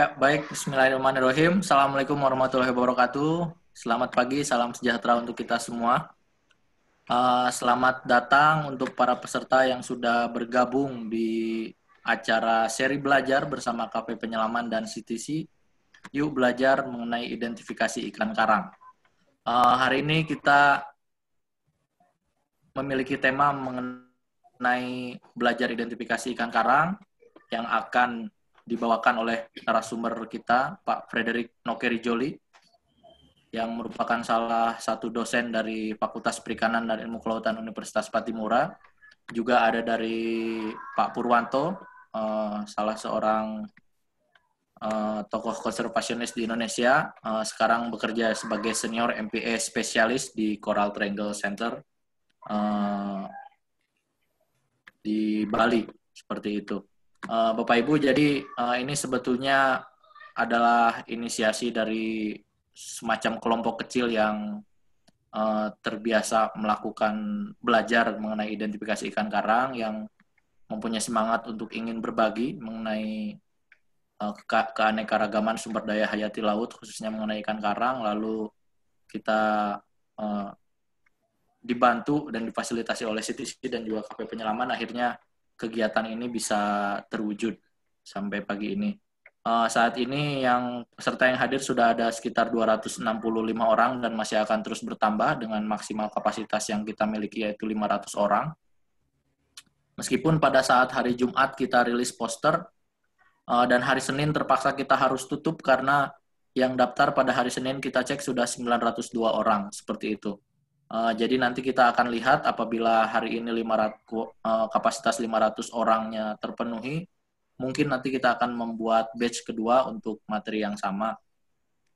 Ya, baik. Bismillahirrahmanirrahim. Assalamualaikum warahmatullahi wabarakatuh. Selamat pagi, salam sejahtera untuk kita semua. Selamat datang untuk para peserta yang sudah bergabung di acara seri belajar bersama KP Penyelaman dan CTC. Yuk belajar mengenai identifikasi ikan karang. Hari ini kita memiliki tema mengenai belajar identifikasi ikan karang yang akan dibawakan oleh narasumber kita, Pak Frederick Nokerijoli, yang merupakan salah satu dosen dari Fakultas Perikanan dan Ilmu Kelautan Universitas Patimura. Juga ada dari Pak Purwanto, salah seorang tokoh konservasionis di Indonesia, sekarang bekerja sebagai senior MPA spesialis di Coral Triangle Center di Bali, seperti itu. Bapak Ibu, jadi ini sebetulnya adalah inisiasi dari semacam kelompok kecil yang terbiasa melakukan belajar mengenai identifikasi ikan karang, yang mempunyai semangat untuk ingin berbagi mengenai keanekaragaman sumber daya hayati laut, khususnya mengenai ikan karang. Lalu kita dibantu dan difasilitasi oleh CTC dan juga KP Penyelaman, akhirnya kegiatan ini bisa terwujud sampai pagi ini. Saat ini yang peserta yang hadir sudah ada sekitar 265 orang dan masih akan terus bertambah dengan maksimal kapasitas yang kita miliki, yaitu 500 orang. Meskipun pada saat hari Jumat kita rilis poster dan hari Senin terpaksa kita harus tutup karena yang daftar pada hari Senin kita cek sudah 902 orang, seperti itu. Jadi nanti kita akan lihat apabila hari ini kapasitas 500 orangnya terpenuhi, mungkin nanti kita akan membuat batch kedua untuk materi yang sama,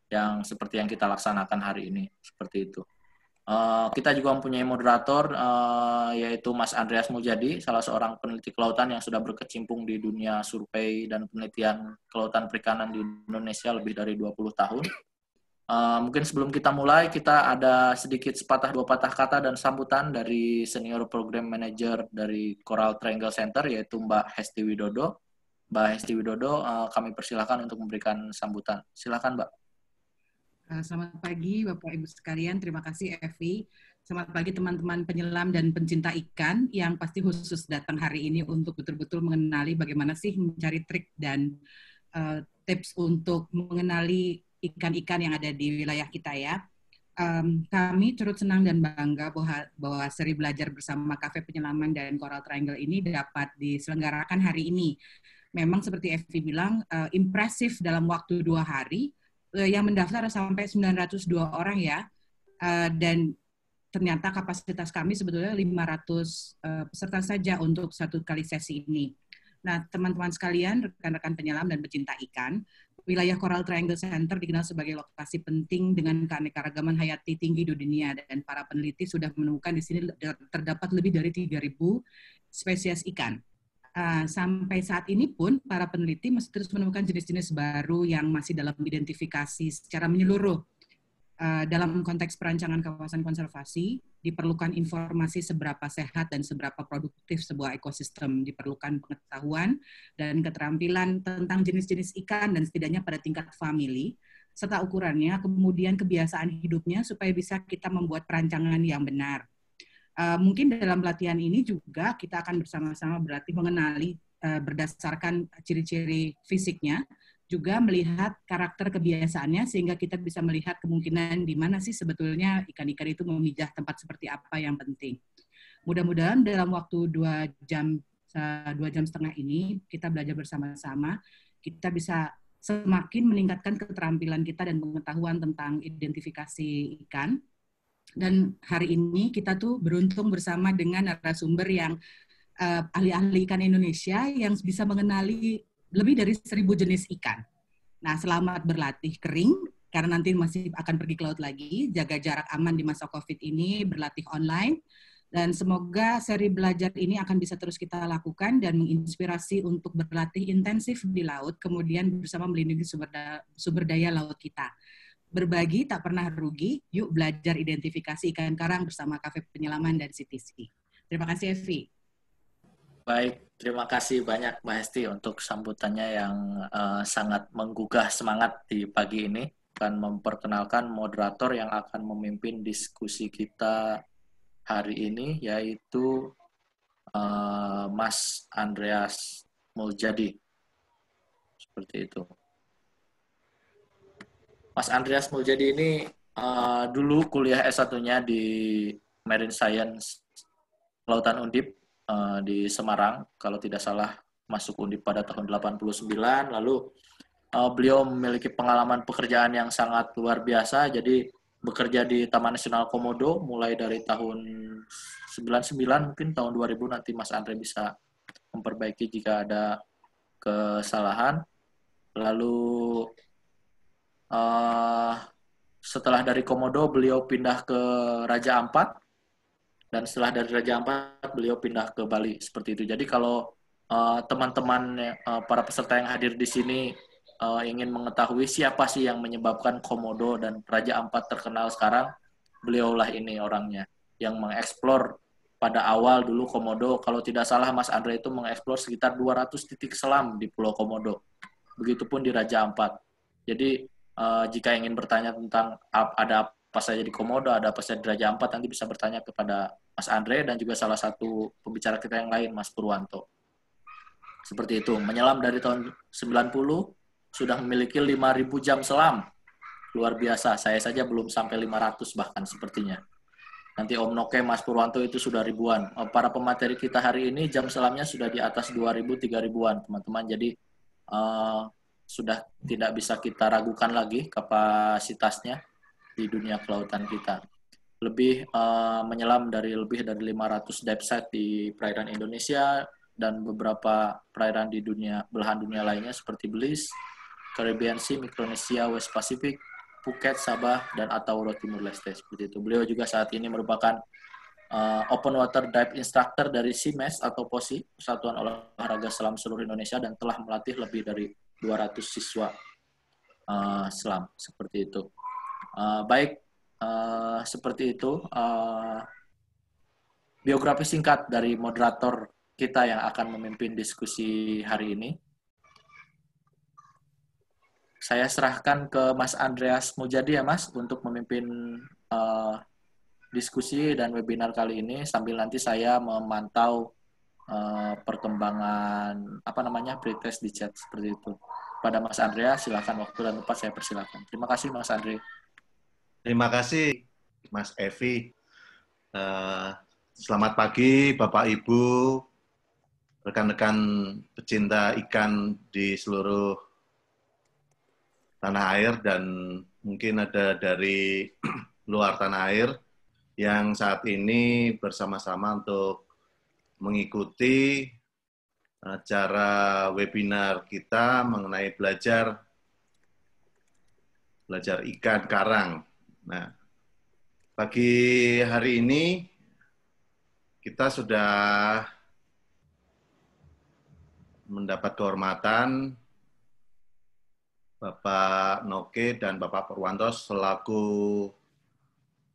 yang seperti yang kita laksanakan hari ini, seperti itu. Kita juga mempunyai moderator, yaitu Mas Andreas Muljadi, salah seorang peneliti kelautan yang sudah berkecimpung di dunia survei dan penelitian kelautan perikanan di Indonesia lebih dari 20 tahun. Mungkin sebelum kita mulai, kita ada sedikit sepatah dua patah kata dan sambutan dari Senior Program Manager dari Coral Triangle Center, yaitu Mbak Hesti Widodo. Mbak Hesti Widodo, kami persilakan untuk memberikan sambutan. Silakan, Mbak. Selamat pagi Bapak Ibu sekalian, terima kasih Evi. Selamat pagi teman-teman penyelam dan pencinta ikan yang pasti khusus datang hari ini untuk betul-betul mengenali bagaimana sih mencari trik dan tips untuk mengenali ikan-ikan yang ada di wilayah kita ya. Kami turut senang dan bangga bahwa seri belajar bersama Cafe Penyelaman dan Coral Triangle ini dapat diselenggarakan hari ini. Memang seperti Evi bilang, impresif dalam waktu 2 hari, yang mendaftar sampai 902 orang ya, dan ternyata kapasitas kami sebetulnya 500 peserta saja untuk satu kali sesi ini. Nah, teman-teman sekalian, rekan-rekan penyelam dan pecinta ikan, wilayah Coral Triangle Center dikenal sebagai lokasi penting dengan keanekaragaman hayati tinggi di dunia, dan para peneliti sudah menemukan di sini terdapat lebih dari 3.000 spesies ikan. Sampai saat ini pun para peneliti masih terus menemukan jenis-jenis baru yang masih dalam identifikasi secara menyeluruh. Dalam konteks perancangan kawasan konservasi, diperlukan informasi seberapa sehat dan seberapa produktif sebuah ekosistem, diperlukan pengetahuan dan keterampilan tentang jenis-jenis ikan dan setidaknya pada tingkat famili, serta ukurannya, kemudian kebiasaan hidupnya supaya bisa kita membuat perancangan yang benar. Mungkin dalam pelatihan ini juga kita akan bersama-sama berarti mengenali berdasarkan ciri-ciri fisiknya, juga melihat karakter kebiasaannya sehingga kita bisa melihat kemungkinan di mana sih sebetulnya ikan-ikan itu memijah tempat seperti apa yang penting. Mudah-mudahan dalam waktu 2 jam setengah ini kita belajar bersama-sama, kita bisa semakin meningkatkan keterampilan kita dan pengetahuan tentang identifikasi ikan. Dan hari ini kita tuh beruntung bersama dengan narasumber yang ahli-ahli ikan Indonesia yang bisa mengenali lebih dari 1.000 jenis ikan. Nah, selamat berlatih kering, karena nanti masih akan pergi ke laut lagi, jaga jarak aman di masa COVID ini, berlatih online, dan semoga seri belajar ini akan bisa terus kita lakukan dan menginspirasi untuk berlatih intensif di laut, kemudian bersama melindungi sumber daya laut kita. Berbagi tak pernah rugi, yuk belajar identifikasi ikan karang bersama Cafe Penyelaman dan CTC. Terima kasih, Evi. Baik, terima kasih banyak Mbak Hesti untuk sambutannya yang sangat menggugah semangat di pagi ini. Akan memperkenalkan moderator yang akan memimpin diskusi kita hari ini, yaitu Mas Andreas Muljadi. Seperti itu. Mas Andreas Muljadi ini dulu kuliah S1-nya di Marine Science Kelautan Undip di Semarang, kalau tidak salah masuk Undip pada tahun 89, lalu beliau memiliki pengalaman pekerjaan yang sangat luar biasa, jadi bekerja di Taman Nasional Komodo mulai dari tahun 99, mungkin tahun 2000 nanti Mas Andre bisa memperbaiki jika ada kesalahan. Lalu setelah dari Komodo beliau pindah ke Raja Ampat, dan setelah dari Raja Ampat beliau pindah ke Bali, seperti itu. Jadi kalau teman-teman para peserta yang hadir di sini ingin mengetahui siapa sih yang menyebabkan Komodo dan Raja Ampat terkenal sekarang, beliaulah ini orangnya yang mengeksplor. Pada awal dulu Komodo, kalau tidak salah Mas Andre itu mengeksplor sekitar 200 titik selam di Pulau Komodo. Begitupun di Raja Ampat. Jadi jika ingin bertanya tentang ada apa saja di Komodo, ada apa saja di Raja Ampat, nanti bisa bertanya kepada Mas Andre dan juga salah satu pembicara kita yang lain, Mas Purwanto. Seperti itu. Menyelam dari tahun 90, sudah memiliki 5.000 jam selam. Luar biasa. Saya saja belum sampai 500 bahkan sepertinya. Nanti Om Noke, Mas Purwanto itu sudah ribuan. Para pemateri kita hari ini jam selamnya sudah di atas 2.000, 3.000-an, teman-teman. Jadi sudah tidak bisa kita ragukan lagi kapasitasnya di dunia kelautan kita. Lebih menyelam dari lebih dari 500 dive site di perairan Indonesia dan beberapa perairan di belahan dunia lainnya seperti Belize, Caribbean Sea, Micronesia, West Pacific, Phuket, Sabah, dan Atauro Timur Leste. Seperti itu. Beliau juga saat ini merupakan open water dive instructor dari CIMES atau POSI, Persatuan Olahraga Selam Seluruh Indonesia, dan telah melatih lebih dari 200 siswa selam. Seperti itu. Baik, seperti itu. Biografi singkat dari moderator kita yang akan memimpin diskusi hari ini. Saya serahkan ke Mas Andreas Muljadi ya Mas, untuk memimpin diskusi dan webinar kali ini, sambil nanti saya memantau perkembangan pretest di chat seperti itu. Pada Mas Andreas, silakan, waktu dan tempat saya persilakan. Terima kasih Mas Andre. Terima kasih Mas Evi. Selamat pagi Bapak Ibu, rekan-rekan pecinta ikan di seluruh tanah air, dan mungkin ada dari luar tanah air yang saat ini bersama-sama untuk mengikuti acara webinar kita mengenai belajar ikan karang. Nah, pagi hari ini kita sudah mendapat kehormatan Bapak Noke dan Bapak Purwanto selaku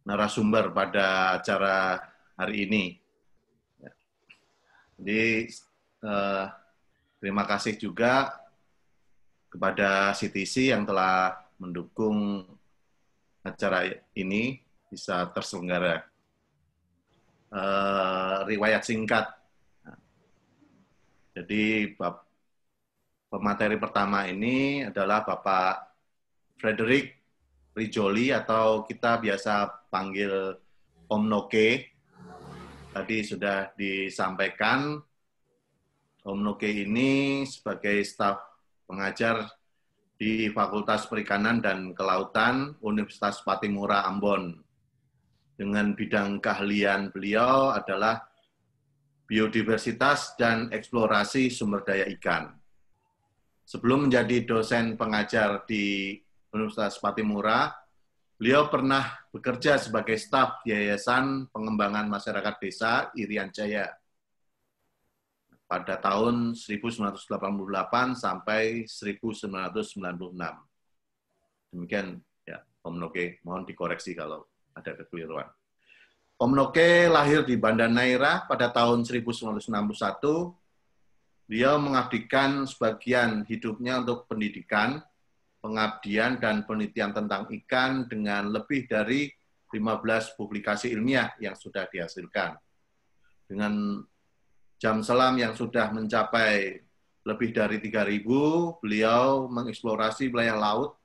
narasumber pada acara hari ini. Jadi terima kasih juga kepada CTC yang telah mendukung acara ini bisa terselenggara. Riwayat singkat. Jadi pemateri pertama ini adalah Bapak Frederick Rijoli, atau kita biasa panggil Om Noke. Tadi sudah disampaikan, Om Noke ini sebagai staf pengajar di Fakultas Perikanan dan Kelautan Universitas Patimura Ambon. Dengan bidang keahlian beliau adalah biodiversitas dan eksplorasi sumber daya ikan. Sebelum menjadi dosen pengajar di Universitas Patimura, beliau pernah bekerja sebagai staf Yayasan Pengembangan Masyarakat Desa Irian Jaya pada tahun 1988 sampai 1996. Demikian ya, Om Noke, mohon dikoreksi kalau ada kekeliruan. Om Noke lahir di Banda Neira pada tahun 1961 Beliau mengabdikan sebagian hidupnya untuk pendidikan, pengabdian, dan penelitian tentang ikan dengan lebih dari 15 publikasi ilmiah yang sudah dihasilkan. Dengan jam selam yang sudah mencapai lebih dari 3.000, beliau mengeksplorasi wilayah laut,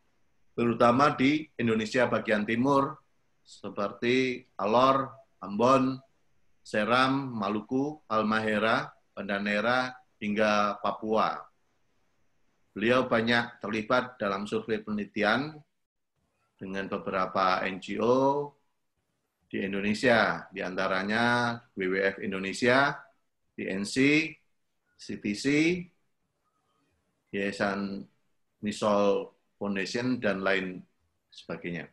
terutama di Indonesia bagian timur, seperti Alor, Ambon, Seram, Maluku, Halmahera, Banda Neira, hingga Papua. Beliau banyak terlibat dalam survei penelitian dengan beberapa NGO di Indonesia, diantaranya WWF Indonesia, DNC, CTC, Yayasan Nisol Foundation, dan lain sebagainya.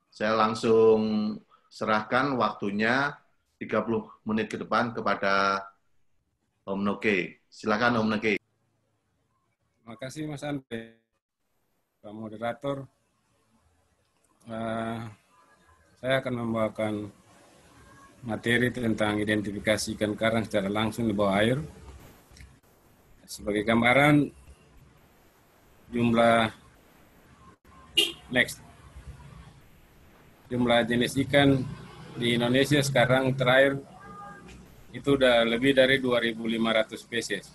Saya langsung serahkan waktunya 30 menit ke depan kepada Om Noke. Silakan Om Noke. Terima kasih Mas Andre, Pak Moderator. Saya akan membawakan materi tentang identifikasi ikan karang secara langsung di bawah air. Sebagai gambaran, jumlah jenis ikan di Indonesia sekarang terakhir itu udah lebih dari 2.500 spesies.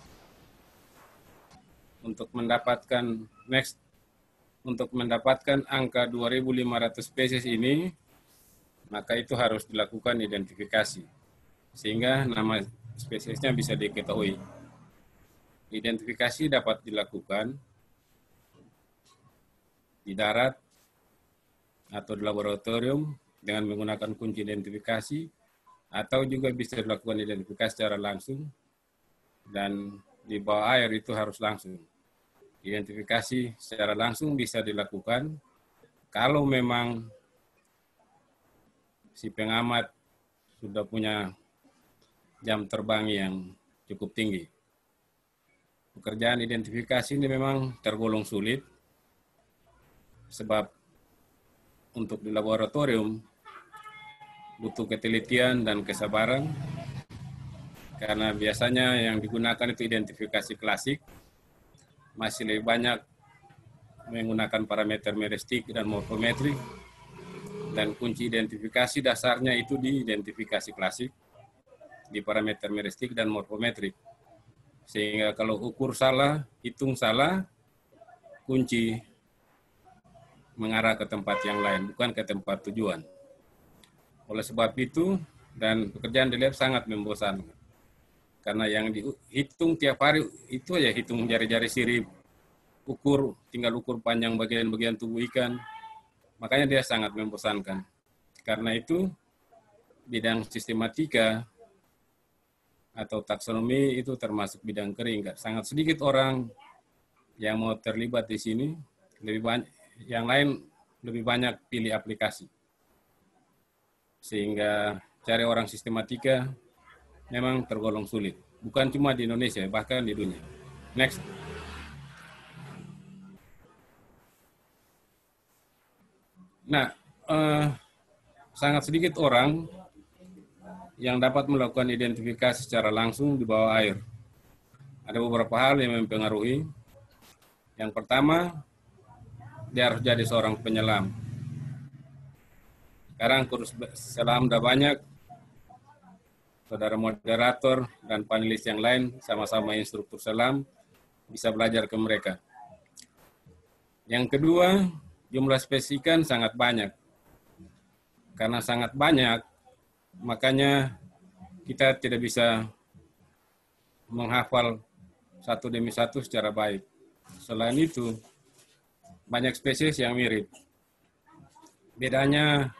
Untuk mendapatkan angka 2.500 spesies ini, maka itu harus dilakukan identifikasi, sehingga nama spesiesnya bisa diketahui. Identifikasi dapat dilakukan di darat atau di laboratorium dengan menggunakan kunci identifikasi, atau juga bisa dilakukan identifikasi secara langsung, dan di bawah air itu harus langsung. Identifikasi secara langsung bisa dilakukan kalau memang si pengamat sudah punya jam terbang yang cukup tinggi. Pekerjaan identifikasi ini memang tergolong sulit, sebab untuk di laboratorium butuh ketelitian dan kesabaran, karena biasanya yang digunakan itu identifikasi klasik, masih lebih banyak menggunakan parameter meristik dan morfometrik, dan kunci identifikasi dasarnya itu di identifikasi klasik, di parameter meristik dan morfometrik. Sehingga kalau ukur salah, hitung salah, kunci mengarah ke tempat yang lain, bukan ke tempat tujuan. Oleh sebab itu, dan pekerjaan di lab sangat membosankan. Karena yang dihitung tiap hari itu ya hitung jari-jari sirip, tinggal ukur panjang bagian-bagian tubuh ikan. Makanya dia sangat membosankan. Karena itu, bidang sistematika atau taksonomi itu termasuk bidang kering. Sangat sedikit orang yang mau terlibat di sini, yang lain lebih banyak pilih aplikasi. Sehingga cari orang sistematika memang tergolong sulit. Bukan cuma di Indonesia, bahkan di dunia. Next. Nah, sangat sedikit orang yang dapat melakukan identifikasi secara langsung di bawah air. Ada beberapa hal yang mempengaruhi. Yang pertama, dia harus jadi seorang penyelam. Sekarang kursus selam udah banyak, saudara moderator dan panelis yang lain sama-sama instruktur selam bisa belajar ke mereka. Yang kedua, jumlah spesies ikan sangat banyak. Karena sangat banyak, makanya kita tidak bisa menghafal satu demi satu secara baik. Selain itu, banyak spesies yang mirip. Bedanya,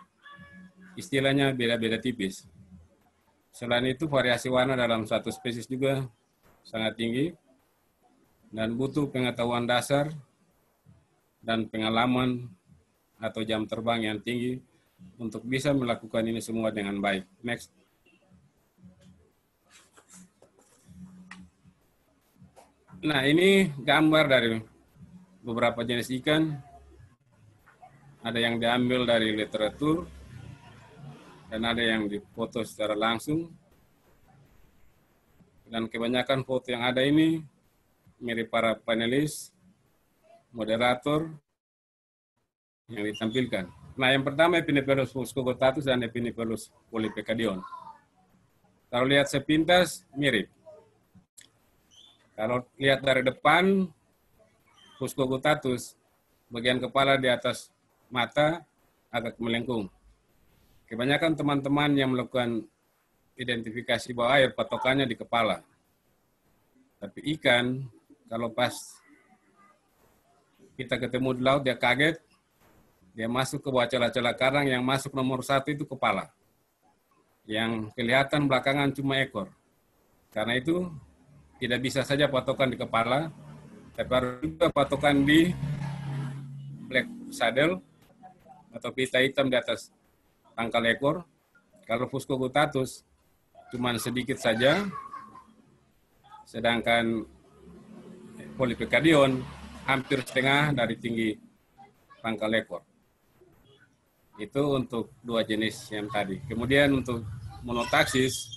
istilahnya beda-beda tipis. Selain itu, variasi warna dalam satu spesies juga sangat tinggi dan butuh pengetahuan dasar dan pengalaman atau jam terbang yang tinggi untuk bisa melakukan ini semua dengan baik. Next. Nah, ini gambar dari beberapa jenis ikan. Ada yang diambil dari literatur, dan ada yang difoto secara langsung. Dan kebanyakan foto yang ada ini mirip para panelis, moderator yang ditampilkan. Nah, yang pertama Epinephelus fuscogotatus dan Epinephelus polypecadion. Kalau lihat sepintas mirip. Kalau lihat dari depan, fuscogotatus, bagian kepala di atas mata agak melengkung. Kebanyakan teman-teman yang melakukan identifikasi bawah air patokannya di kepala. Tapi ikan, kalau pas kita ketemu di laut, dia kaget, dia masuk ke bawah celah-celah karang, yang masuk nomor 1 itu kepala. Yang kelihatan belakangan cuma ekor. Karena itu tidak bisa saja patokan di kepala, tapi harus juga patokan di black saddle atau pita hitam di atas pangkal ekor. Kalau fuscogotatus cuma sedikit saja, sedangkan polypecadion hampir setengah dari tinggi pangkal ekor. Itu untuk dua jenis yang tadi. Kemudian untuk monotaxis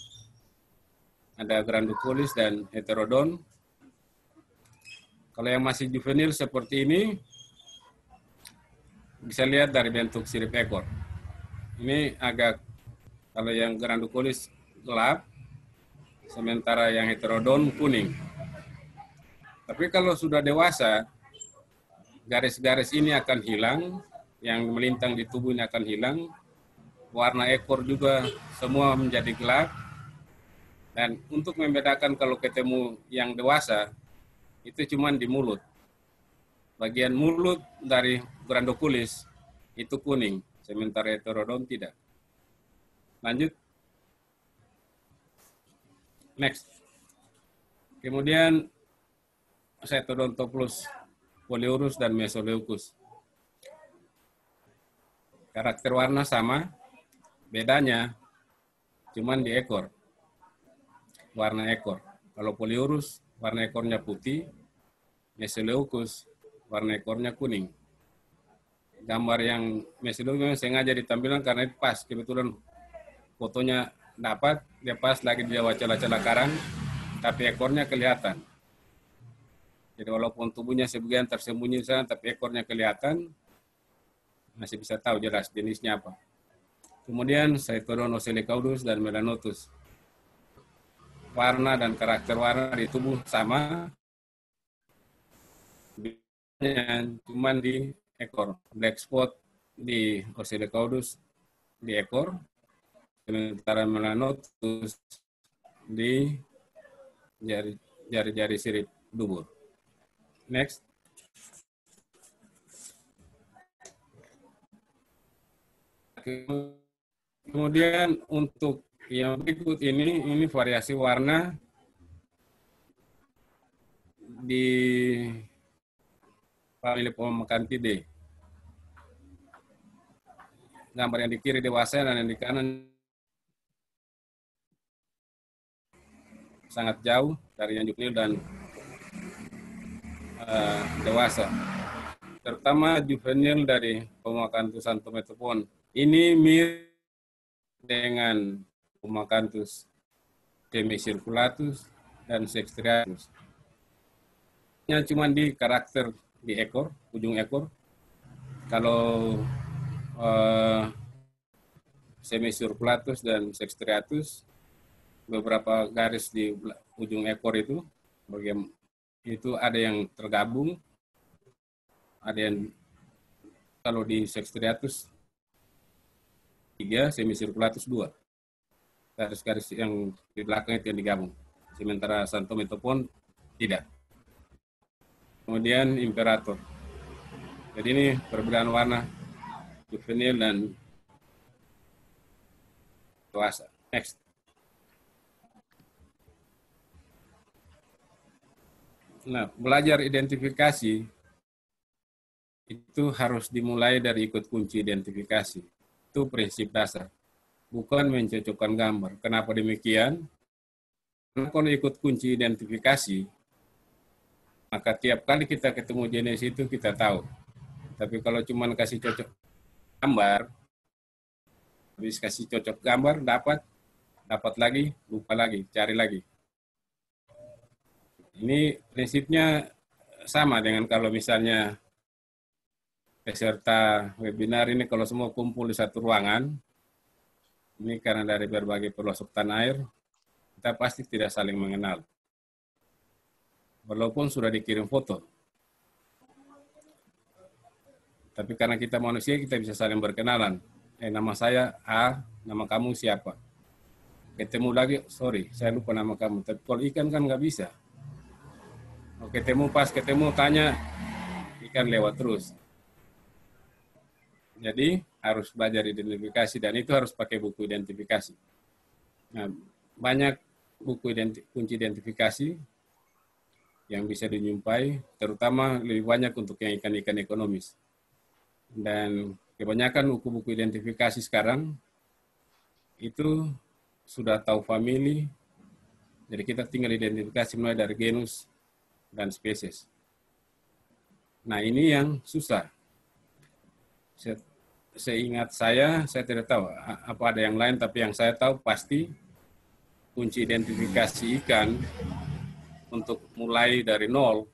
ada granduculis dan heterodon. Kalau yang masih juvenil seperti ini, bisa lihat dari bentuk sirip ekor. Ini agak, kalau yang granduculis gelap, sementara yang heterodon kuning. Tapi kalau sudah dewasa, garis-garis ini akan hilang, yang melintang di tubuh ini akan hilang, warna ekor juga semua menjadi gelap. Dan untuk membedakan kalau ketemu yang dewasa, itu cuma di mulut. Bagian mulut dari granduculis itu kuning, sementara heterodon tidak. Lanjut. Next. Kemudian Cythodontopus polyurus dan Mesoleucus. Karakter warna sama, bedanya cuman di ekor. Warna ekor. Kalau polyurus, warna ekornya putih, Mesoleucus, warna ekornya kuning. Gambar yang Mesoleucus sengaja ditampilkan karena pas, kebetulan fotonya dapat, dia pas lagi di bawah celah-celah karang, tapi ekornya kelihatan. Jadi walaupun tubuhnya sebagian tersembunyi di sana, tapi ekornya kelihatan, masih bisa tahu jelas jenisnya apa. Kemudian Cythodon ocelicaudus dan Melanotus. Warna dan karakter warna di tubuh sama, cuman di ekor. Black spot di ocelicaudus di ekor, sementara Melanotus di jari-jari sirip dubur. Next. Kemudian untuk yang berikut ini variasi warna di famili Pomacanthidae. Gambar yang di kiri dewasa dan yang di kanan sangat jauh dari yang juvenil dan dewasa. Terutama juvenil dari Pomacanthus xanthometopon. Ini mirip dengan Pomacanthus semicirculatus dan sexstriatus. Yang cuma di karakter di ekor, ujung ekor. Kalau semicirculatus dan sexstriatus, beberapa garis di ujung ekor itu, bagian itu ada yang tergabung, ada yang kalau di sexstriatus 3, semicirculatus 2. Garis-garis yang di belakang itu yang digabung. Sementara xanthometopon tidak. Kemudian imperator. Jadi ini perbedaan warna juvenil dan dewasa. Next. Nah, belajar identifikasi itu harus dimulai dari ikut kunci identifikasi. Itu prinsip dasar. Bukan mencocokkan gambar. Kenapa demikian? Karena kalau ikut kunci identifikasi, maka tiap kali kita ketemu jenis itu kita tahu. Tapi kalau cuma kasih cocok gambar, habis kasih cocok gambar, dapat lagi, lupa lagi, cari lagi. Ini prinsipnya sama dengan kalau misalnya peserta webinar ini kalau semua kumpul di satu ruangan, ini karena dari berbagai pelosok tanah air, kita pasti tidak saling mengenal. Walaupun sudah dikirim foto. Tapi karena kita manusia, kita bisa saling berkenalan. Nama saya A, nama kamu siapa? Ketemu lagi, sorry, saya lupa nama kamu. Tapi kalau ikan kan nggak bisa. Ketemu pas ketemu tanya, ikan lewat terus. Jadi harus belajar identifikasi dan itu harus pakai buku identifikasi. Nah, banyak buku kunci identifikasi yang bisa dijumpai, terutama lebih banyak untuk yang ikan-ikan ekonomis. Dan kebanyakan buku-buku identifikasi sekarang itu sudah tahu famili, jadi kita tinggal identifikasi mulai dari genus dan spesies. Nah ini yang susah. Seingat saya tidak tahu apa ada yang lain, tapi yang saya tahu pasti kunci identifikasi ikan untuk mulai dari nol,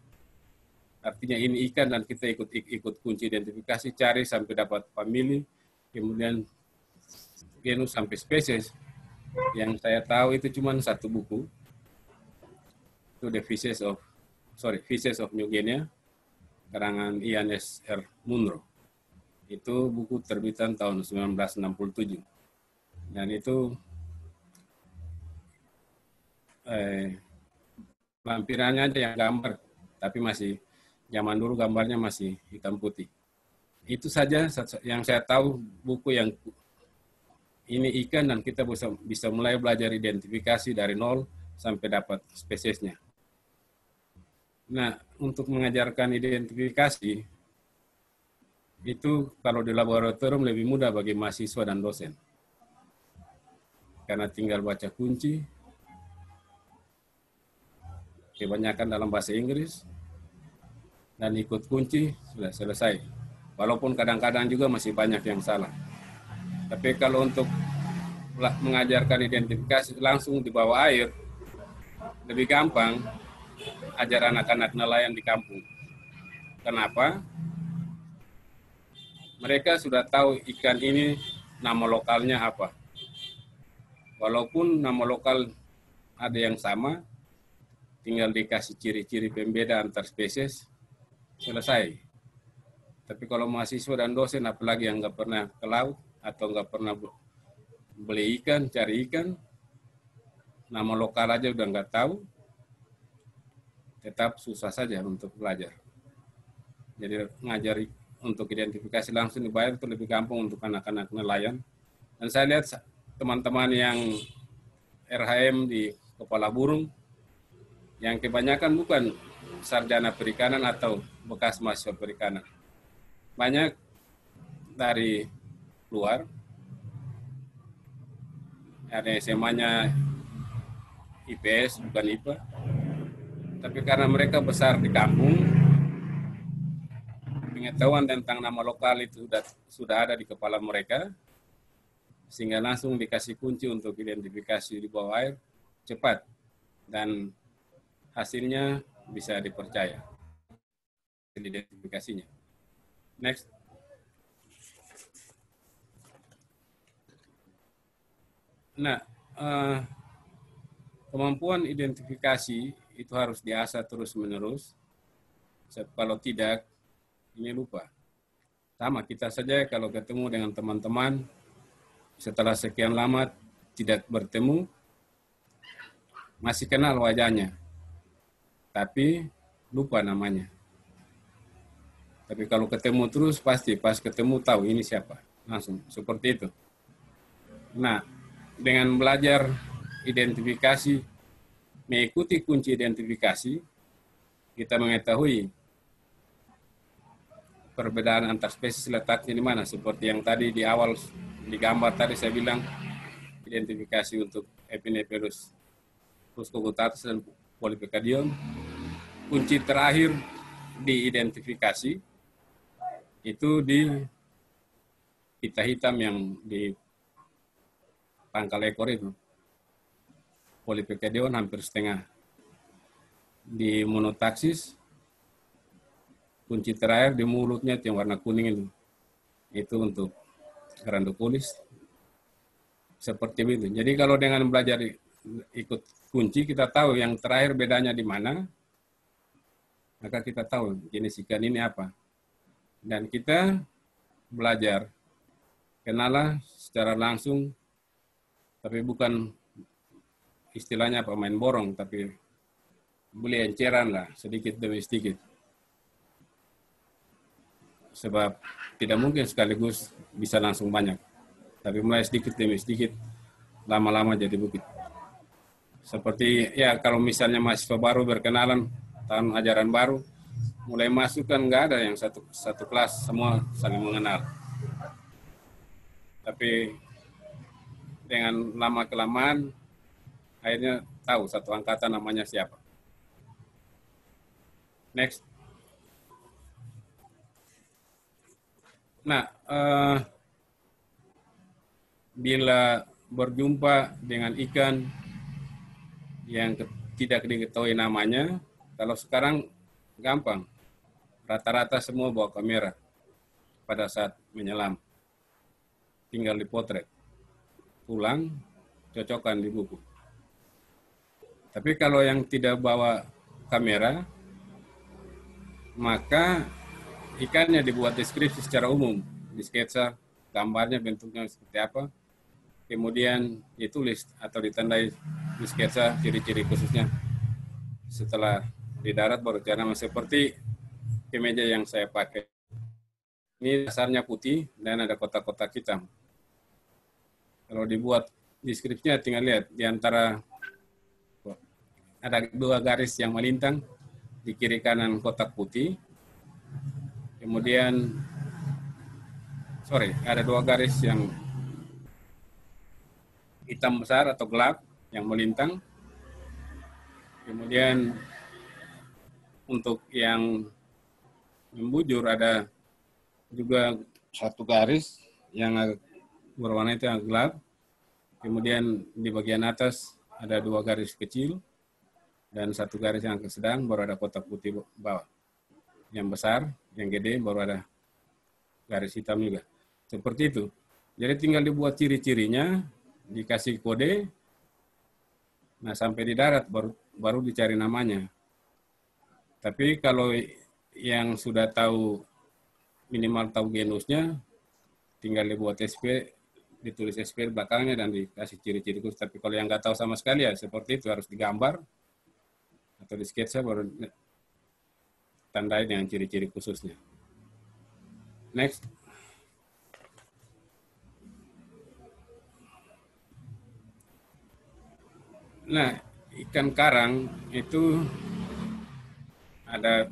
artinya ini ikan dan kita ikut kunci identifikasi, cari sampai dapat famili, kemudian genus sampai spesies. Yang saya tahu itu cuma satu buku, itu The Fishes of New Guinea, karangan Ian S. R. Munro. Itu buku terbitan tahun 1967. Dan itu lampirannya ada yang gambar, tapi masih zaman dulu gambarnya masih hitam putih. Itu saja yang saya tahu buku yang ini ikan dan kita bisa mulai belajar identifikasi dari nol sampai dapat spesiesnya. Nah, untuk mengajarkan identifikasi, itu kalau di laboratorium lebih mudah bagi mahasiswa dan dosen. Karena tinggal baca kunci, kebanyakan dalam bahasa Inggris, dan ikut kunci, sudah selesai. Walaupun kadang-kadang juga masih banyak yang salah. Tapi kalau untuk mengajarkan identifikasi langsung di bawah air, lebih gampang ajar anak-anak nelayan di kampung. Kenapa? Mereka sudah tahu ikan ini nama lokalnya apa. Walaupun nama lokal ada yang sama, tinggal dikasih ciri-ciri pembeda antar spesies, selesai. Tapi kalau mahasiswa dan dosen, apalagi yang nggak pernah ke laut atau nggak pernah beli ikan, cari ikan, nama lokal aja udah nggak tahu, tetap susah saja untuk belajar. Jadi ngajari untuk identifikasi langsung dibayar itu lebih gampang untuk anak-anak nelayan. Dan saya lihat teman-teman yang RHM di Kepala Burung, yang kebanyakan bukan sarjana perikanan atau bekas mahasiswa perikanan. Banyak dari luar, ada SMA-nya IPS, bukan IPA. Tapi karena mereka besar di kampung, pengetahuan tentang nama lokal itu sudah ada di kepala mereka, sehingga langsung dikasih kunci untuk identifikasi di bawah air, cepat. Dan hasilnya bisa dipercaya. Identifikasinya. Next. Nah, kemampuan identifikasi itu harus diasah terus-menerus. Kalau tidak, ini lupa. Sama kita saja kalau ketemu dengan teman-teman, setelah sekian lama tidak bertemu, masih kenal wajahnya, tapi lupa namanya. Tapi kalau ketemu terus, pasti pas ketemu tahu ini siapa. Langsung, seperti itu. Nah, dengan belajar identifikasi, mengikuti kunci identifikasi, kita mengetahui perbedaan antar spesies letaknya di mana. Seperti yang tadi di awal, di gambar tadi saya bilang, identifikasi untuk Epinephelus fuscogutatus dan Polypecadion. Kunci terakhir di identifikasi itu di pita hitam yang di pangkal ekor itu. Polypecadion hampir setengah. di monotaksis, kunci terakhir di mulutnya yang warna kuning itu untuk grandoculis. Seperti itu. Jadi kalau dengan belajar ikut kunci, kita tahu yang terakhir bedanya di mana, maka kita tahu jenis ikan ini apa. Dan kita belajar, kenalah secara langsung, tapi bukan istilahnya apa main borong, tapi beli enceran lah, sedikit demi sedikit. Sebab tidak mungkin sekaligus bisa langsung banyak. Tapi mulai sedikit demi sedikit, lama-lama jadi bukit. Seperti ya kalau misalnya mahasiswa baru berkenalan, tahun ajaran baru, mulai masuk kan nggak ada yang satu kelas, semua saling mengenal. Tapi dengan lama-kelamaan, akhirnya tahu satu angkatan namanya siapa. Next. Nah, bila berjumpa dengan ikan yang tidak diketahui namanya, kalau sekarang gampang, rata-rata semua bawa kamera pada saat menyelam. Tinggal dipotret, pulang, cocokkan di buku. Tapi kalau yang tidak bawa kamera, maka ikannya dibuat deskripsi secara umum, di sketsa, gambarnya bentuknya seperti apa, kemudian ditulis atau ditandai di sketsa ciri-ciri khususnya. Setelah di darat baru cara seperti kemeja yang saya pakai. Ini dasarnya putih dan ada kotak-kotak hitam. Kalau dibuat deskripsinya tinggal lihat di antara ada 2 garis yang melintang di kiri kanan kotak putih. Kemudian ada 2 garis yang hitam besar atau gelap yang melintang. Kemudian untuk yang membujur ada juga 1 garis yang berwarna itu yang gelap. Kemudian di bagian atas ada 2 garis kecil dan 1 garis yang sedang, baru ada kotak putih bawah. Yang besar, yang gede, baru ada garis hitam juga. Seperti itu. Jadi tinggal dibuat ciri-cirinya, dikasih kode, nah sampai di darat baru dicari namanya. Tapi kalau yang sudah tahu, minimal tahu genusnya, tinggal dibuat SP, ditulis SP belakangnya dan dikasih ciri-ciri khusus. Tapi kalau yang nggak tahu sama sekali ya seperti itu, harus digambar atau di sketsa baru tandai dengan ciri-ciri khususnya. Next. Nah, ikan karang itu ada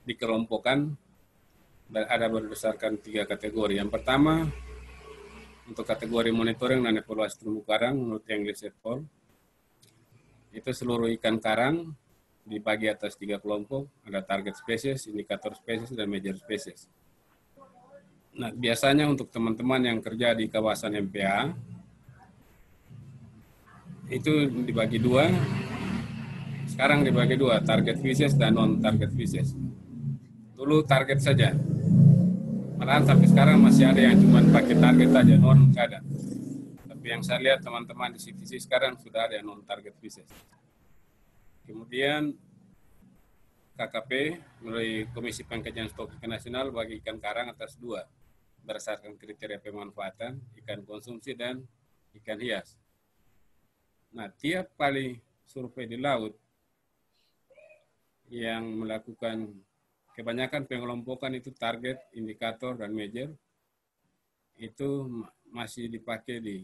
dikelompokkan dan ada berdasarkan 3 kategori. Yang pertama, untuk kategori monitoring dan evaluasi terumbu karang menurut English et al. Itu seluruh ikan karang dibagi atas 3 kelompok, ada target species, indikator species, dan major species. Nah, biasanya untuk teman-teman yang kerja di kawasan MPA, itu dibagi 2, sekarang dibagi 2, target species dan non-target species. Dulu target saja, malahan sampai sekarang masih ada yang cuma pakai target saja, non nggak ada. Tapi yang saya lihat teman-teman di CTC sekarang sudah ada yang non-target species. Kemudian KKP melalui Komisi Pengkajian Stok Ikan Nasional bagi ikan karang atas 2 berdasarkan kriteria pemanfaatan, ikan konsumsi dan ikan hias. Nah, tiap kali survei di laut yang melakukan kebanyakan pengelompokan itu target, indikator, dan major, itu masih dipakai di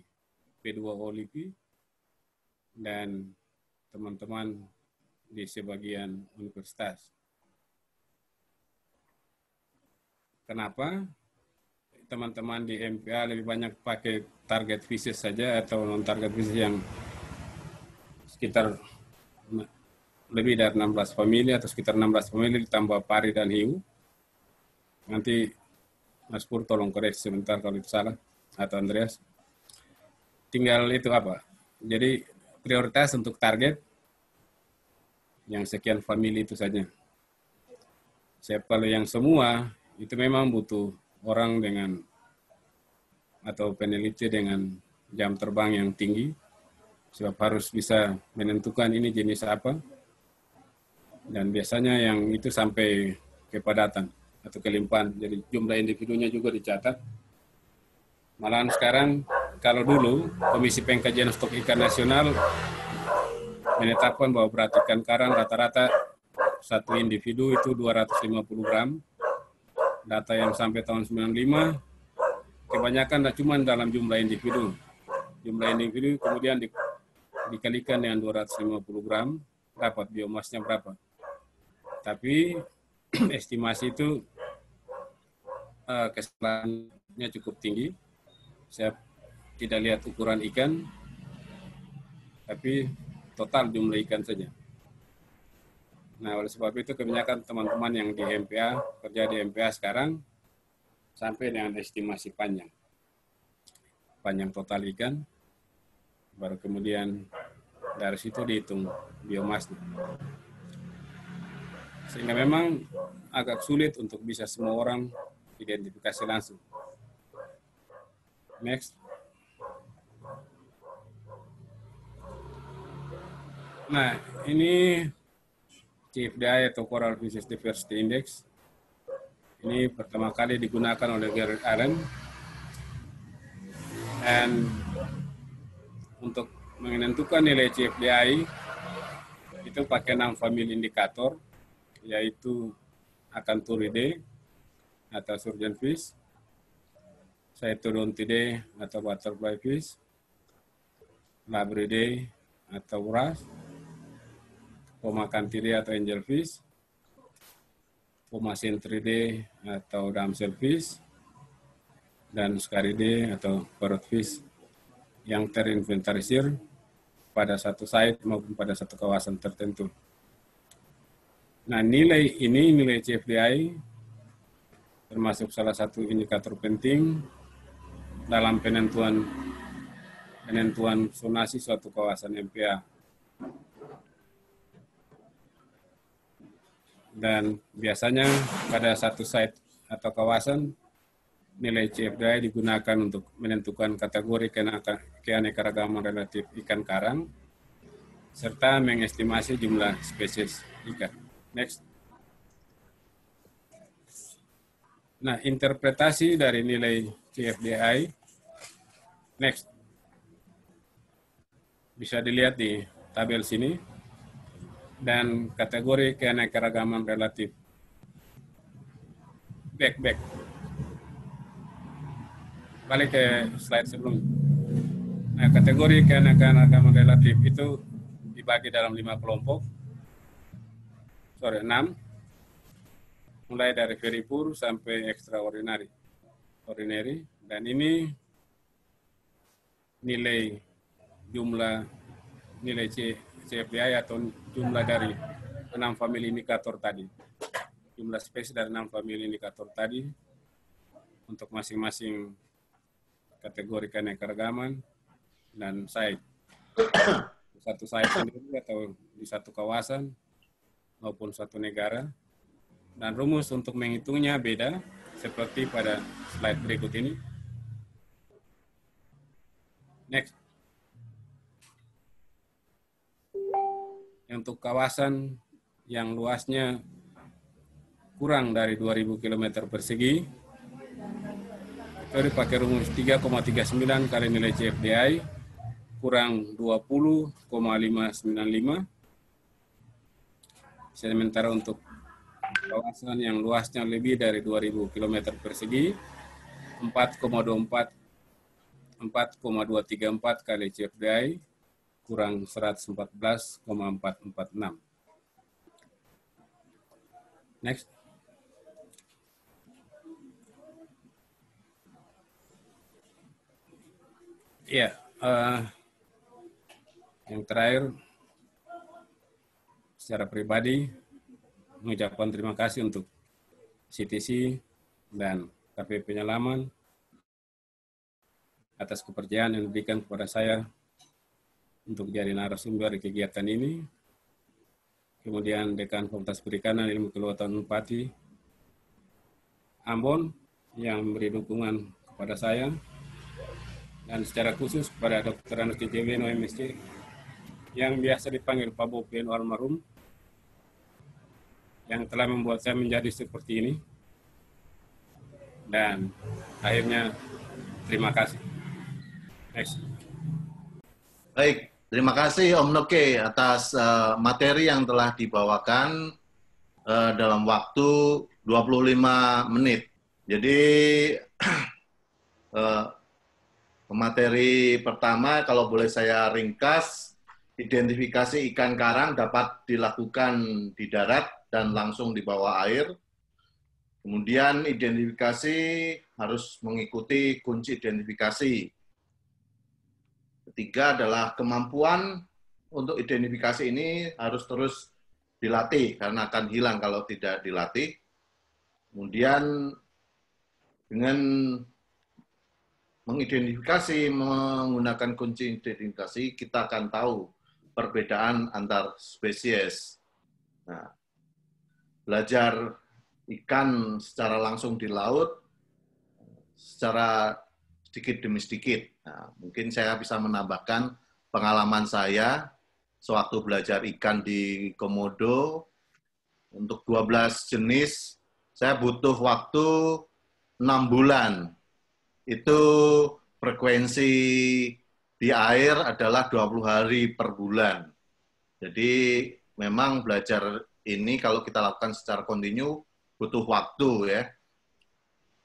P2O LIPI dan teman-teman di sebagian universitas. Kenapa? Teman-teman di MPA lebih banyak pakai target species saja atau non-target species yang sekitar lebih dari 16 famili atau sekitar 16 famili ditambah pari dan hiu. Nanti Mas Pur tolong koreksi sebentar kalau itu salah, atau Andreas. Tinggal itu apa? Jadi prioritas untuk target yang sekian famili itu saja. Sebab kalau yang semua itu memang butuh orang dengan atau peneliti dengan jam terbang yang tinggi, sebab harus bisa menentukan ini jenis apa, dan biasanya yang itu sampai kepadatan atau kelimpahan, jadi jumlah individunya juga dicatat. Malahan sekarang, kalau dulu Komisi Pengkajian Stok Ikan Nasional menetapkan bahwa berat ikan karang rata-rata satu individu itu 250 gram. Data yang sampai tahun 95, kebanyakan cuma dalam jumlah individu. Jumlah individu kemudian dikalikan dengan 250 gram, dapat biomasnya berapa. Tapi estimasi itu kesalahannya cukup tinggi. Saya tidak lihat ukuran ikan, tapi total jumlah ikan saja. Nah, oleh sebab itu kebanyakan teman-teman yang di MPA, kerja di MPA sekarang, sampai dengan estimasi panjang. Panjang total ikan, baru kemudian dari situ dihitung biomasnya. Sehingga memang agak sulit untuk bisa semua orang identifikasi langsung. Next. Nah, ini CFDI atau Coral Fisheries Diversity Index. Ini pertama kali digunakan oleh Garrett Allen. Dan untuk menentukan nilai CFDI itu pakai 6 famili indikator, yaitu Acanthuridae atau surgeonfish, Chaetodontidae atau butterfly fish, Labridae atau wrasse, Pomacanthidae atau angelfish, Pomacentridae atau damselfish, dan Scaridae atau parrotfish yang terinventarisir pada satu site maupun pada satu kawasan tertentu. Nah, nilai ini, nilai CFDI, termasuk salah satu indikator penting dalam penentuan zonasi suatu kawasan MPA. Dan biasanya pada satu site atau kawasan, nilai CFDI digunakan untuk menentukan kategori keanekaragaman relatif ikan karang, serta mengestimasi jumlah spesies ikan. Next. Nah, interpretasi dari nilai CFDI, next, bisa dilihat di tabel sini. Dan kategori keanekaragaman relatif. Back. Balik ke slide sebelumnya. Nah, kategori keanekaragaman relatif itu dibagi dalam 5 kelompok. 6. Mulai dari very poor sampai extraordinary. Dan ini nilai CFDI atau jumlah dari 6 famili indikator tadi. Jumlah spesies dari 6 famili indikator tadi untuk masing-masing kategori keanekaragaman dan site. Satu site sendiri atau di satu kawasan maupun satu negara. Dan rumus untuk menghitungnya beda seperti pada slide berikut ini. Next. Untuk kawasan yang luasnya kurang dari 2.000 km persegi, itu dipakai rumus 3,39 kali nilai CFDI kurang 20,595. Sementara untuk kawasan yang luasnya lebih dari 2.000 km persegi, 4,234 kali CFDI kurang 114,446. Next. Ya, yang terakhir, secara pribadi, mengucapkan terima kasih untuk CTC dan KP Penyelaman atas kepercayaan yang diberikan kepada saya untuk jadi narasumber di kegiatan ini. kemudian Dekan Fakultas Perikanan Ilmu Kelautan Unpati Ambon yang memberi dukungan kepada saya, dan secara khusus kepada Dr. Anus Kejeweno MSc yang biasa dipanggil Pak Bob Beno almarhum, yang telah membuat saya menjadi seperti ini. Dan akhirnya terima kasih. Next. Baik, terima kasih Om Noke atas materi yang telah dibawakan dalam waktu 25 menit. Jadi materi pertama, kalau boleh saya ringkas, identifikasi ikan karang dapat dilakukan di darat dan langsung di bawah air. Kemudian identifikasi harus mengikuti kunci identifikasi. Ketiga adalah kemampuan untuk identifikasi ini harus terus dilatih karena akan hilang kalau tidak dilatih. Kemudian dengan mengidentifikasi menggunakan kunci identifikasi, kita akan tahu perbedaan antar spesies. Nah, belajar ikan secara langsung di laut, secara sedikit demi sedikit. Nah, mungkin saya bisa menambahkan pengalaman saya sewaktu belajar ikan di Komodo. Untuk 12 jenis, saya butuh waktu 6 bulan. Itu frekuensi di air adalah 20 hari per bulan. Jadi memang belajar ini kalau kita lakukan secara kontinu butuh waktu ya.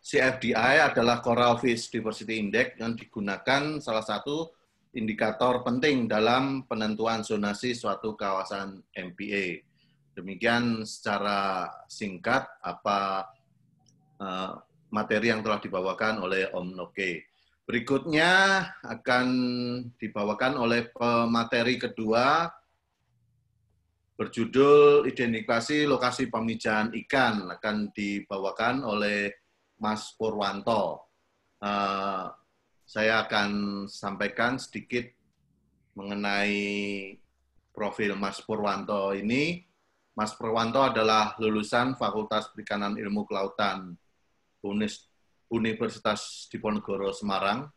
CFDI adalah Coral Fish Diversity Index yang digunakan salah satu indikator penting dalam penentuan zonasi suatu kawasan MPA. Demikian secara singkat apa materi yang telah dibawakan oleh Om Noke. Berikutnya akan dibawakan oleh pemateri kedua berjudul Identifikasi Lokasi Pemijahan Ikan, akan dibawakan oleh Mas Purwanto. Saya akan sampaikan sedikit mengenai profil Mas Purwanto ini. Mas Purwanto adalah lulusan Fakultas Perikanan Ilmu Kelautan Universitas Diponegoro Semarang,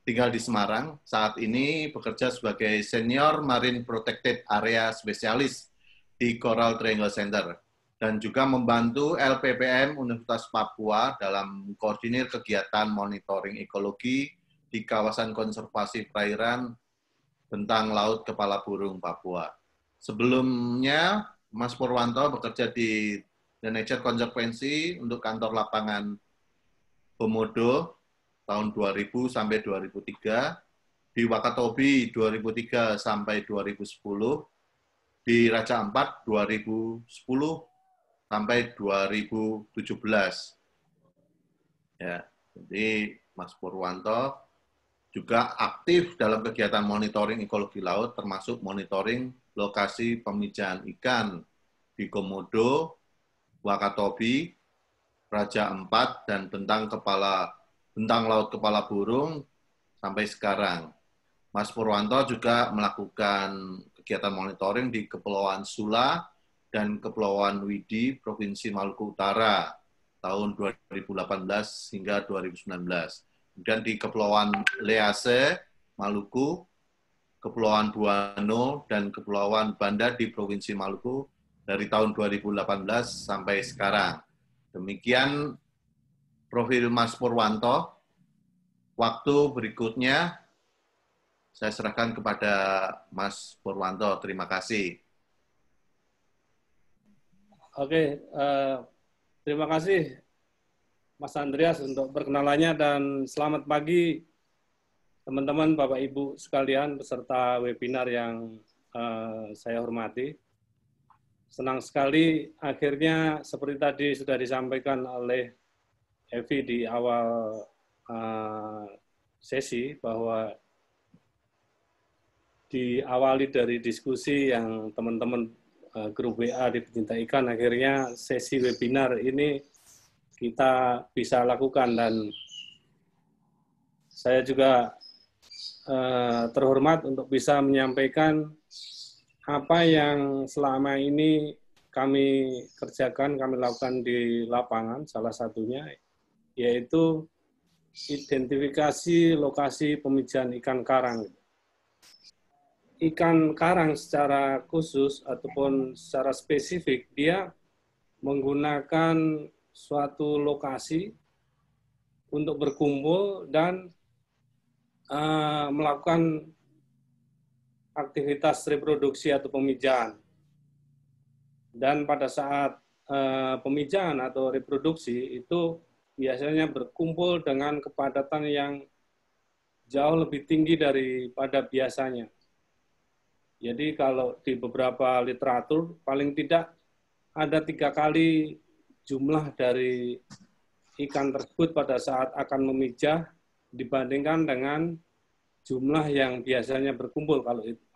tinggal di Semarang. Saat ini bekerja sebagai Senior Marine Protected Area Spesialis di Coral Triangle Center dan juga membantu LPPM Universitas Papua dalam koordinir kegiatan monitoring ekologi di kawasan konservasi perairan bentang laut Kepala Burung Papua. Sebelumnya, Mas Purwanto bekerja di The Nature Conservancy untuk kantor lapangan Komodo tahun 2000 sampai 2003, di Wakatobi 2003 sampai 2010, di Raja Ampat 2010 sampai 2017. Ya, jadi Mas Purwanto juga aktif dalam kegiatan monitoring ekologi laut, termasuk monitoring lokasi pemijahan ikan di Komodo, Wakatobi, Raja Ampat, dan bentang laut Kepala Burung sampai sekarang. Mas Purwanto juga melakukan kegiatan monitoring di Kepulauan Sula dan Kepulauan Widi, Provinsi Maluku Utara, tahun 2018 hingga 2019. Kemudian di Kepulauan Lease, Maluku, Kepulauan Buano, dan Kepulauan Banda di Provinsi Maluku dari tahun 2018 sampai sekarang. Demikian profil Mas Purwanto. Waktu berikutnya saya serahkan kepada Mas Purwanto. Terima kasih. Oke, terima kasih Mas Andreas untuk perkenalannya, dan selamat pagi teman-teman, Bapak Ibu sekalian peserta webinar yang saya hormati. Senang sekali akhirnya seperti tadi sudah disampaikan oleh Evi di awal sesi bahwa diawali dari diskusi yang teman-teman grup WA di Pecinta Ikan, akhirnya sesi webinar ini kita bisa lakukan, dan saya juga terhormat untuk bisa menyampaikan apa yang selama ini kami kerjakan, kami lakukan di lapangan, salah satunya yaitu identifikasi lokasi pemijahan ikan karang. Ikan karang secara khusus ataupun secara spesifik, dia menggunakan suatu lokasi untuk berkumpul dan melakukan aktivitas reproduksi atau pemijahan. Dan pada saat pemijahan atau reproduksi itu biasanya berkumpul dengan kepadatan yang jauh lebih tinggi daripada biasanya. Jadi kalau di beberapa literatur, paling tidak ada 3 kali jumlah dari ikan tersebut pada saat akan memijah dibandingkan dengan jumlah yang biasanya berkumpul.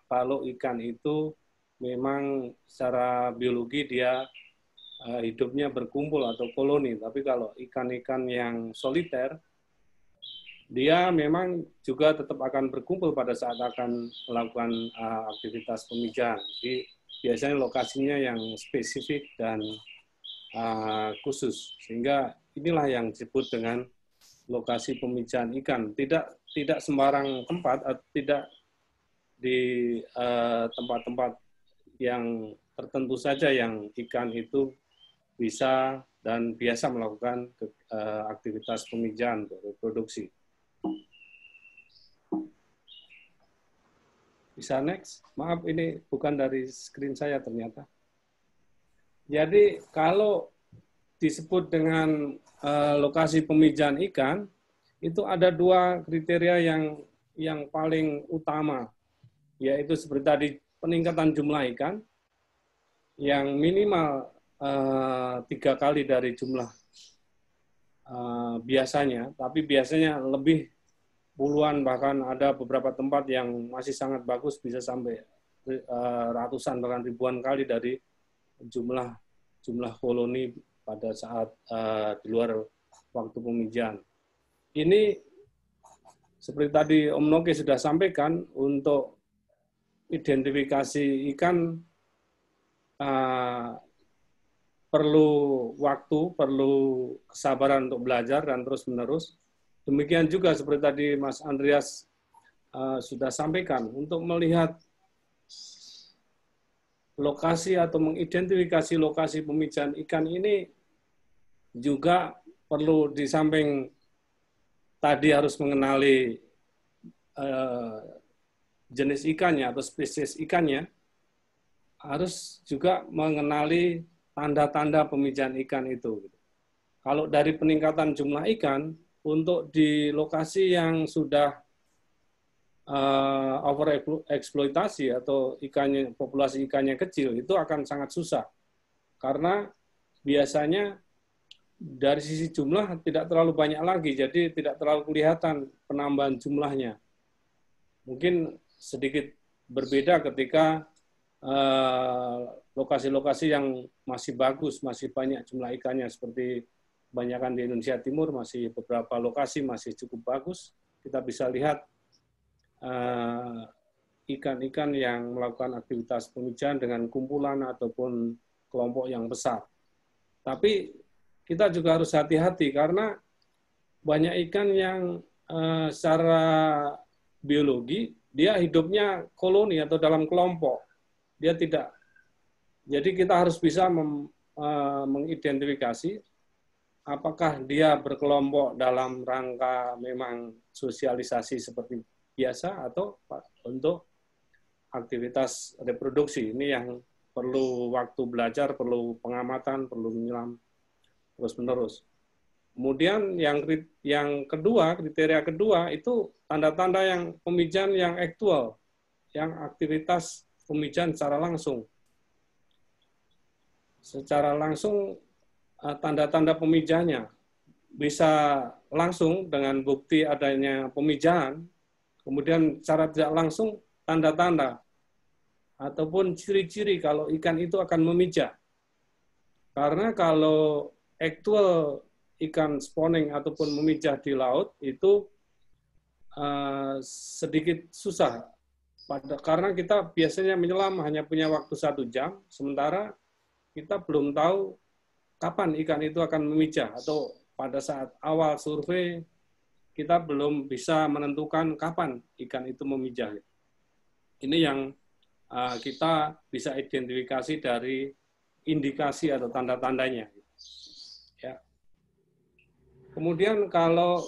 Kalau ikan itu memang secara biologi dia hidupnya berkumpul atau koloni. Tapi kalau ikan-ikan yang soliter, dia memang juga tetap akan berkumpul pada saat akan melakukan aktivitas pemijahan. Jadi biasanya lokasinya yang spesifik dan khusus. Sehingga inilah yang disebut dengan lokasi pemijahan ikan. Tidak sembarang tempat, atau tidak di tempat-tempat yang tertentu saja yang ikan itu bisa dan biasa melakukan aktivitas pemijahan atau reproduksi. Bisa next? Maaf, ini bukan dari screen saya ternyata. Jadi kalau disebut dengan lokasi pemijahan ikan, itu ada 2 kriteria yang paling utama, yaitu seperti tadi peningkatan jumlah ikan, yang minimal 3 kali dari jumlah biasanya, tapi biasanya lebih puluhan, bahkan ada beberapa tempat yang masih sangat bagus bisa sampai ratusan bahkan ribuan kali dari jumlah koloni pada saat di luar waktu pemijahan. Ini seperti tadi Om Noke sudah sampaikan, untuk identifikasi ikan perlu waktu, perlu kesabaran untuk belajar dan terus-menerus. Demikian juga seperti tadi Mas Andreas sudah sampaikan, untuk melihat lokasi atau mengidentifikasi lokasi pemijahan ikan ini juga perlu, di samping tadi harus mengenali jenis ikannya atau spesies ikannya, harus juga mengenali tanda-tanda pemijahan ikan itu. Kalau dari peningkatan jumlah ikan, untuk di lokasi yang sudah overeksploitasi atau populasi ikannya kecil, itu akan sangat susah. Karena biasanya dari sisi jumlah tidak terlalu banyak lagi, jadi tidak terlalu kelihatan penambahan jumlahnya. Mungkin sedikit berbeda ketika lokasi-lokasi yang masih bagus, masih banyak jumlah ikannya, seperti kebanyakan di Indonesia Timur, masih beberapa lokasi masih cukup bagus. Kita bisa lihat ikan-ikan yang melakukan aktivitas pemijahan dengan kumpulan ataupun kelompok yang besar. Tapi kita juga harus hati-hati karena banyak ikan yang secara biologi dia hidupnya koloni atau dalam kelompok. Dia tidak. Jadi kita harus bisa mengidentifikasi apakah dia berkelompok dalam rangka memang sosialisasi seperti biasa atau untuk aktivitas reproduksi. Ini yang perlu waktu belajar, perlu pengamatan, perlu menyelam terus-menerus. Kemudian yang kedua, kriteria kedua itu tanda-tanda yang pemijahan yang aktual, yang aktivitas pemijahan secara langsung. Secara langsung tanda-tanda pemijahannya bisa langsung dengan bukti adanya pemijahan, kemudian secara tidak langsung tanda-tanda ataupun ciri-ciri kalau ikan itu akan memijah. Karena kalau aktual ikan spawning ataupun memijah di laut itu sedikit susah karena kita biasanya menyelam hanya punya waktu 1 jam, sementara kita belum tahu kapan ikan itu akan memijah, atau pada saat awal survei kita belum bisa menentukan kapan ikan itu memijah. Ini yang kita bisa identifikasi dari indikasi atau tanda-tandanya. Ya. Kemudian kalau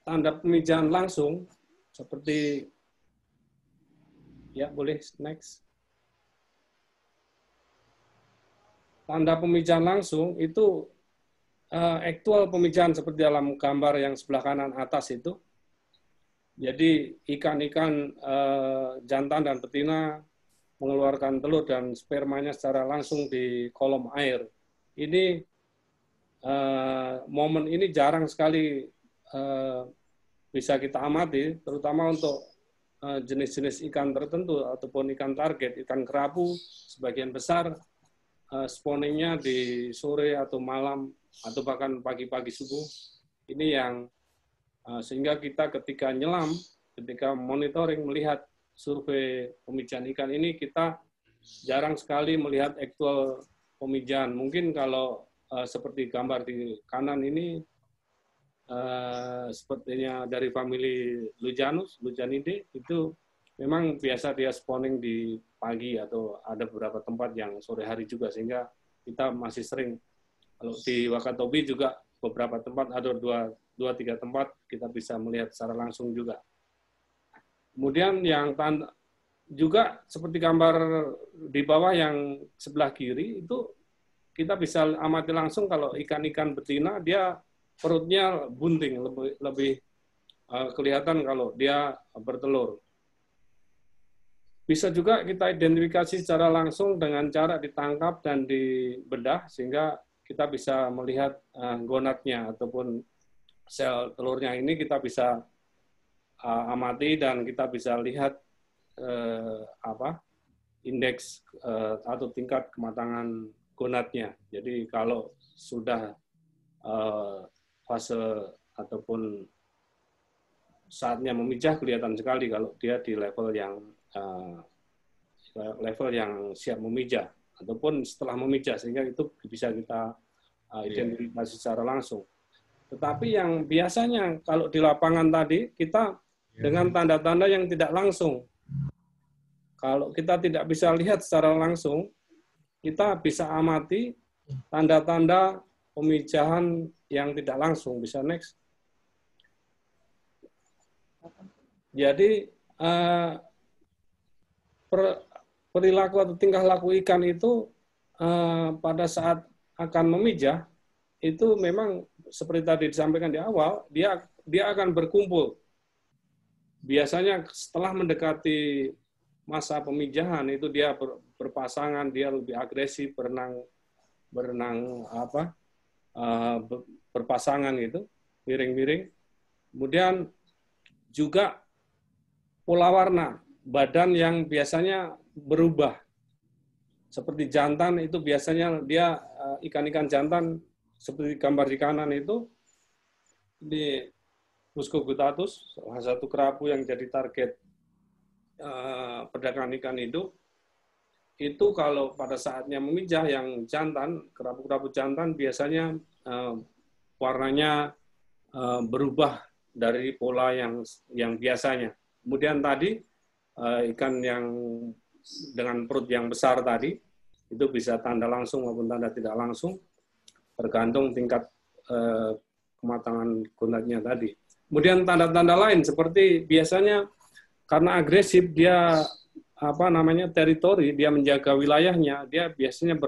tanda pemijahan langsung, seperti, ya boleh next. Tanda pemijahan langsung itu aktual pemijahan seperti dalam gambar yang sebelah kanan atas itu. Jadi ikan-ikan jantan dan betina mengeluarkan telur dan spermanya secara langsung di kolom air. Ini momen ini jarang sekali bisa kita amati, terutama untuk jenis-jenis ikan tertentu ataupun ikan target, ikan kerapu sebagian besar spawningnya di sore atau malam atau bahkan pagi-pagi subuh. Ini yang sehingga kita ketika nyelam, ketika monitoring melihat survei pemijahan ikan ini, kita jarang sekali melihat aktual pemijahan. Mungkin kalau seperti gambar di kanan ini, sepertinya dari famili Lujanidae, itu memang biasa dia spawning di pagi atau ada beberapa tempat yang sore hari juga, sehingga kita masih sering, kalau di Wakatobi juga beberapa tempat, ada 2-3 tempat kita bisa melihat secara langsung juga. Kemudian yang juga seperti gambar di bawah yang sebelah kiri, itu kita bisa amati langsung kalau ikan-ikan betina, dia perutnya bunting, lebih kelihatan kalau dia bertelur. Bisa juga kita identifikasi secara langsung dengan cara ditangkap dan dibedah, sehingga kita bisa melihat gonadnya ataupun sel telurnya ini kita bisa amati, dan kita bisa lihat indeks atau tingkat kematangan gonadnya. Jadi kalau sudah fase ataupun saatnya memijah, kelihatan sekali kalau dia di level yang siap memijah ataupun setelah memijah, sehingga itu bisa kita identifikasi secara langsung. Tetapi yang biasanya kalau di lapangan tadi, kita dengan tanda-tanda yang tidak langsung. Kalau kita tidak bisa lihat secara langsung, kita bisa amati tanda-tanda pemijahan yang tidak langsung. Bisa next. Jadi perilaku atau tingkah laku ikan itu pada saat akan memijah, itu memang seperti tadi disampaikan di awal, dia akan berkumpul. Biasanya setelah mendekati masa pemijahan itu dia berpasangan, dia lebih agresif, berpasangan gitu, miring-miring. Kemudian juga pola warna badan yang biasanya berubah. Seperti jantan itu biasanya dia ikan-ikan jantan seperti gambar di kanan itu, di Muscogutatus, salah satu kerapu yang jadi target perdagangan ikan itu kalau pada saatnya memijah yang jantan, kerapu-kerapu jantan biasanya warnanya berubah dari pola yang biasanya. Kemudian tadi ikan yang dengan perut yang besar tadi itu bisa tanda langsung maupun tanda tidak langsung, tergantung tingkat kematangan gonadnya tadi. Kemudian tanda-tanda lain seperti biasanya karena agresif dia teritori, dia menjaga wilayahnya, dia biasanya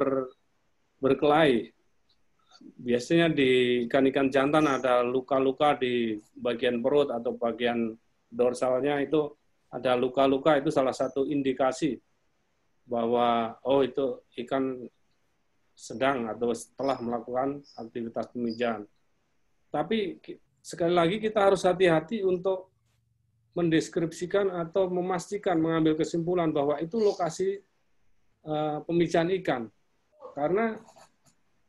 berkelahi. Biasanya di ikan-ikan jantan ada luka-luka di bagian perut atau bagian dorsalnya, itu ada luka-luka, itu salah satu indikasi bahwa itu ikan sedang atau setelah melakukan aktivitas pemijahan. Tapi sekali lagi kita harus hati-hati untuk mendeskripsikan atau memastikan, mengambil kesimpulan bahwa itu lokasi pemijahan ikan. Karena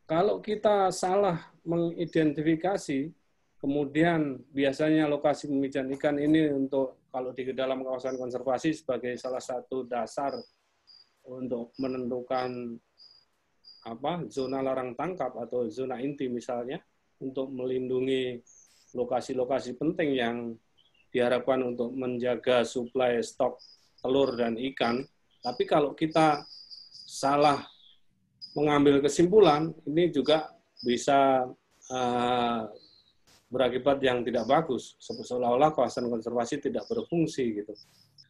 kalau kita salah mengidentifikasi, kemudian biasanya lokasi pemijahan ikan ini untuk kalau di dalam kawasan konservasi sebagai salah satu dasar untuk menentukan zona larang tangkap atau zona inti misalnya, untuk melindungi lokasi-lokasi penting yang diharapkan untuk menjaga suplai stok telur dan ikan. Tapi kalau kita salah mengambil kesimpulan, ini juga bisa berakibat yang tidak bagus, seolah-olah kawasan konservasi tidak berfungsi gitu,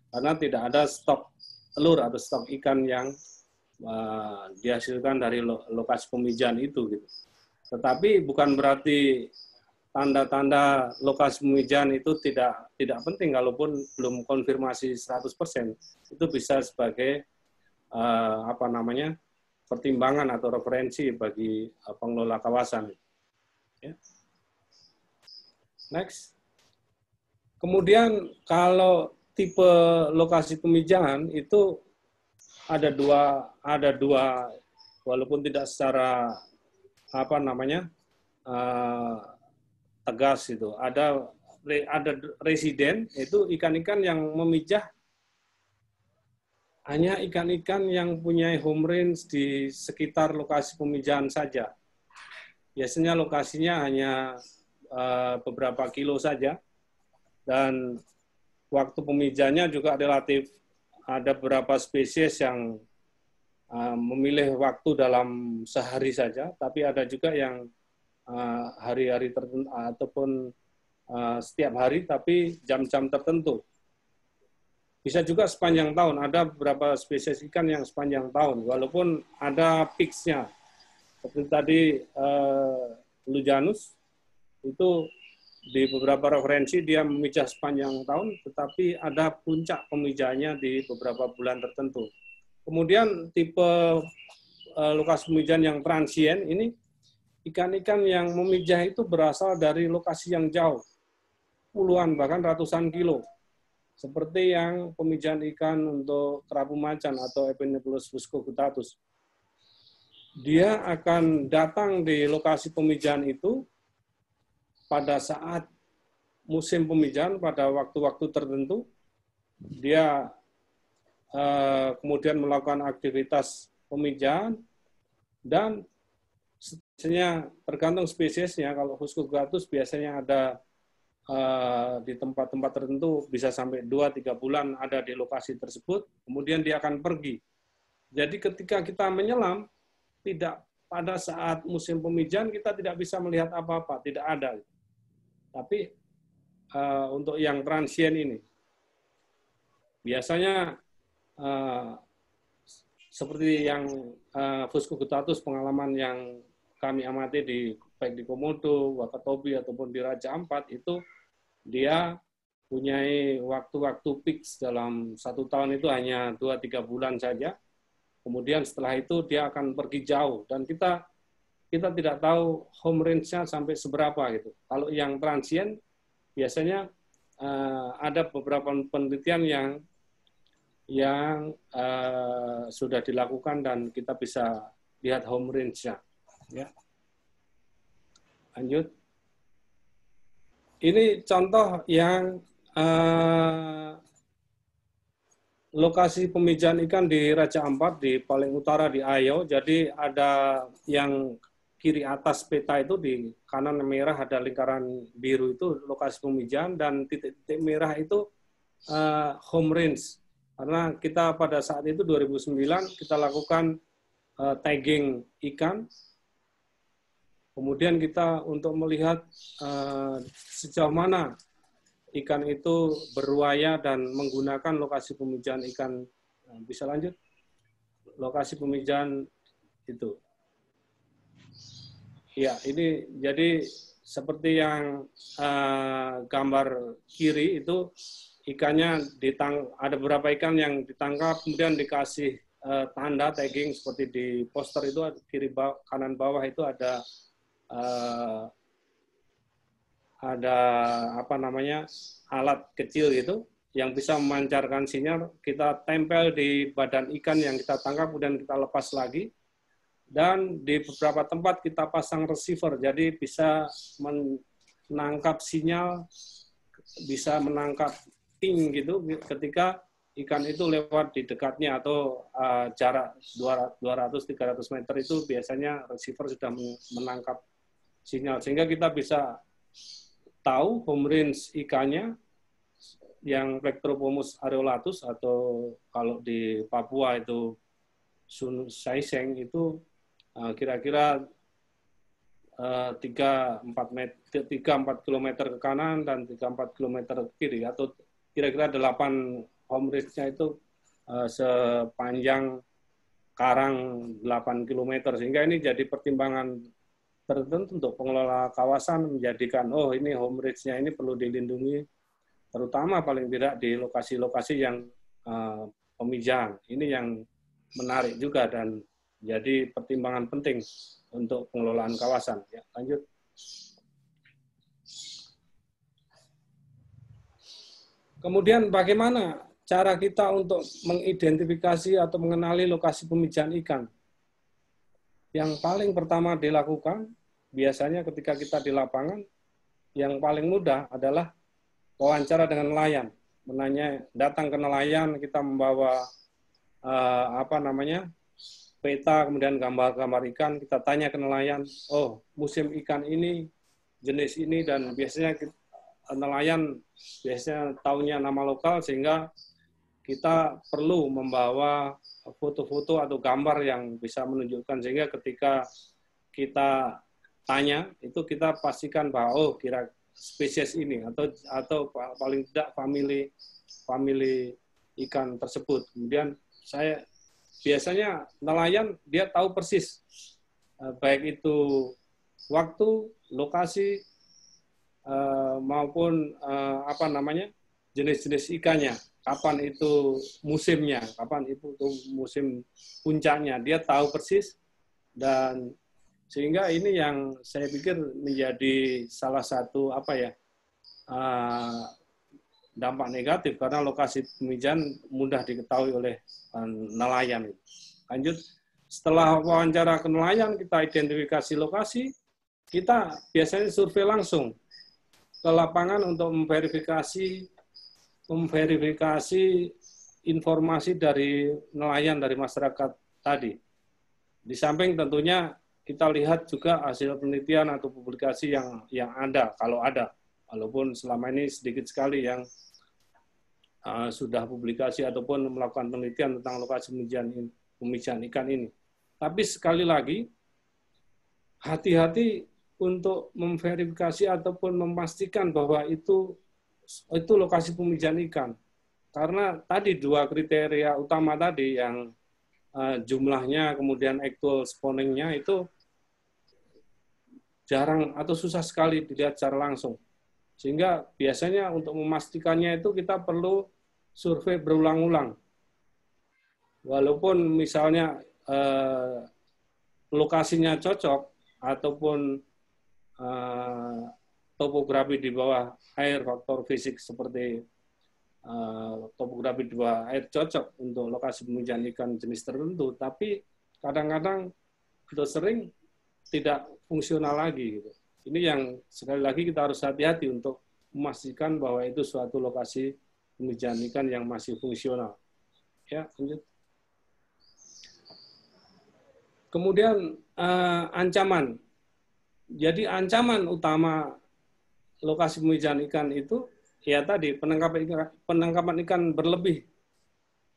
karena tidak ada stok telur atau stok ikan yang dihasilkan dari lokasi pemijahan itu gitu. Tetapi bukan berarti tanda-tanda lokasi pemijahan itu tidak penting, kalaupun belum konfirmasi 100%, itu bisa sebagai pertimbangan atau referensi bagi pengelola kawasan. Ya. Next. Kemudian kalau tipe lokasi pemijahan itu ada dua walaupun tidak secara tegas itu. Ada residen, itu ikan-ikan yang memijah hanya ikan-ikan yang punya home range di sekitar lokasi pemijahan saja. Biasanya lokasinya hanya beberapa kilo saja, dan waktu pemijahannya juga relatif, ada beberapa spesies yang memilih waktu dalam sehari saja, tapi ada juga yang hari-hari tertentu ataupun setiap hari, tapi jam-jam tertentu. Bisa juga sepanjang tahun, ada beberapa spesies ikan yang sepanjang tahun, walaupun ada peaks-nya. Seperti tadi Lujanus, itu di beberapa referensi dia memijah sepanjang tahun, tetapi ada puncak pemijahannya di beberapa bulan tertentu. Kemudian tipe lokasi pemijahan yang transien ini, ikan-ikan yang memijah itu berasal dari lokasi yang jauh, puluhan bahkan ratusan kilo, seperti yang pemijahan ikan untuk kerapu macan atau Epinephelus fuscoguttatus. Dia akan datang di lokasi pemijahan itu pada saat musim pemijahan, pada waktu-waktu tertentu. Dia kemudian melakukan aktivitas pemijahan, dan biasanya tergantung spesiesnya. Kalau Fuscoguttatus biasanya ada di tempat-tempat tertentu, bisa sampai 2-3 bulan ada di lokasi tersebut, kemudian dia akan pergi. Jadi ketika kita menyelam, tidak pada saat musim pemijahan kita tidak bisa melihat apa-apa, tidak ada. Tapi untuk yang transien ini, biasanya seperti yang Fuscoguttatus, pengalaman yang kami amati baik di Komodo, Wakatobi, ataupun di Raja Ampat, itu dia punya waktu-waktu peaks dalam 1 tahun itu hanya 2-3 bulan saja. Kemudian setelah itu dia akan pergi jauh, dan kita tidak tahu home range-nya sampai seberapa gitu. Kalau yang transien, biasanya ada beberapa penelitian yang sudah dilakukan dan kita bisa lihat home range-nya. Ya. Lanjut. Ini contoh yang lokasi pemijahan ikan di Raja Ampat, di paling utara di Ayo. Jadi ada yang kiri atas peta itu, di kanan merah ada lingkaran biru itu lokasi pemijahan, dan titik-titik merah itu home range. Karena kita pada saat itu 2009 kita lakukan tagging ikan, kemudian kita untuk melihat sejauh mana ikan itu berwaya dan menggunakan lokasi pemijahan ikan. Bisa lanjut? Lokasi pemijahan itu. Ya, ini jadi seperti yang gambar kiri itu, ikannya ada beberapa ikan yang ditangkap, kemudian dikasih tanda tagging seperti di poster itu, kiri kanan bawah itu ada alat kecil gitu yang bisa memancarkan sinyal. Kita tempel di badan ikan yang kita tangkap, kemudian kita lepas lagi. Dan di beberapa tempat kita pasang receiver, jadi bisa menangkap sinyal, bisa menangkap ping gitu ketika ikan itu lewat di dekatnya atau jarak 200-300 meter itu biasanya receiver sudah menangkap sinyal, sehingga kita bisa tahu home range ikannya yang Plectrophomus areolatus atau kalau di Papua itu Sun Saiseng itu kira-kira 3-4 km ke kanan dan 3-4 km ke kiri, atau kira-kira 8 home range-nya itu sepanjang karang 8 km, sehingga ini jadi pertimbangan tertentu untuk pengelola kawasan menjadikan ini home range-nya ini perlu dilindungi, terutama paling tidak di lokasi-lokasi yang pemijahan. Ini yang menarik juga dan jadi pertimbangan penting untuk pengelolaan kawasan. Ya, lanjut. Kemudian bagaimana cara kita untuk mengidentifikasi atau mengenali lokasi pemijahan ikan? Yang paling pertama dilakukan, biasanya ketika kita di lapangan, yang paling mudah adalah wawancara dengan nelayan. Datang ke nelayan, kita membawa peta, kemudian gambar-gambar ikan, kita tanya ke nelayan, musim ikan ini, jenis ini, dan biasanya nelayan biasanya taunya nama lokal, sehingga kita perlu membawa foto-foto atau gambar yang bisa menunjukkan, sehingga ketika kita tanya itu kita pastikan bahwa kira spesies ini atau paling tidak famili ikan tersebut. Kemudian saya biasanya nelayan dia tahu persis baik itu waktu, lokasi maupun jenis-jenis ikannya. Kapan itu musimnya, kapan itu musim puncaknya, dia tahu persis, dan sehingga ini yang saya pikir menjadi salah satu dampak negatif karena lokasi pemijahan mudah diketahui oleh nelayan. Lanjut, setelah wawancara ke nelayan, kita identifikasi lokasi, kita biasanya survei langsung ke lapangan untuk memverifikasi informasi dari nelayan, dari masyarakat tadi. Di samping tentunya kita lihat juga hasil penelitian atau publikasi yang ada, kalau ada. Walaupun selama ini sedikit sekali yang sudah publikasi ataupun melakukan penelitian tentang lokasi pemijahan ikan ini. Tapi sekali lagi, hati-hati untuk memverifikasi ataupun memastikan bahwa itu lokasi pemijahan ikan. Karena tadi dua kriteria utama tadi yang jumlahnya kemudian actual spawningnya itu jarang atau susah sekali dilihat secara langsung. Sehingga biasanya untuk memastikannya itu kita perlu survei berulang-ulang. Walaupun misalnya lokasinya cocok ataupun topografi di bawah air, faktor fisik seperti topografi di bawah air cocok untuk lokasi pemijahan ikan jenis tertentu, tapi kadang-kadang atau sering tidak fungsional lagi. Gitu. Ini yang sekali lagi kita harus hati-hati untuk memastikan bahwa itu suatu lokasi pemijahan ikan yang masih fungsional. Ya, lanjut. Kemudian ancaman. Jadi ancaman utama lokasi pemijahan ikan itu ya tadi penangkapan ikan berlebih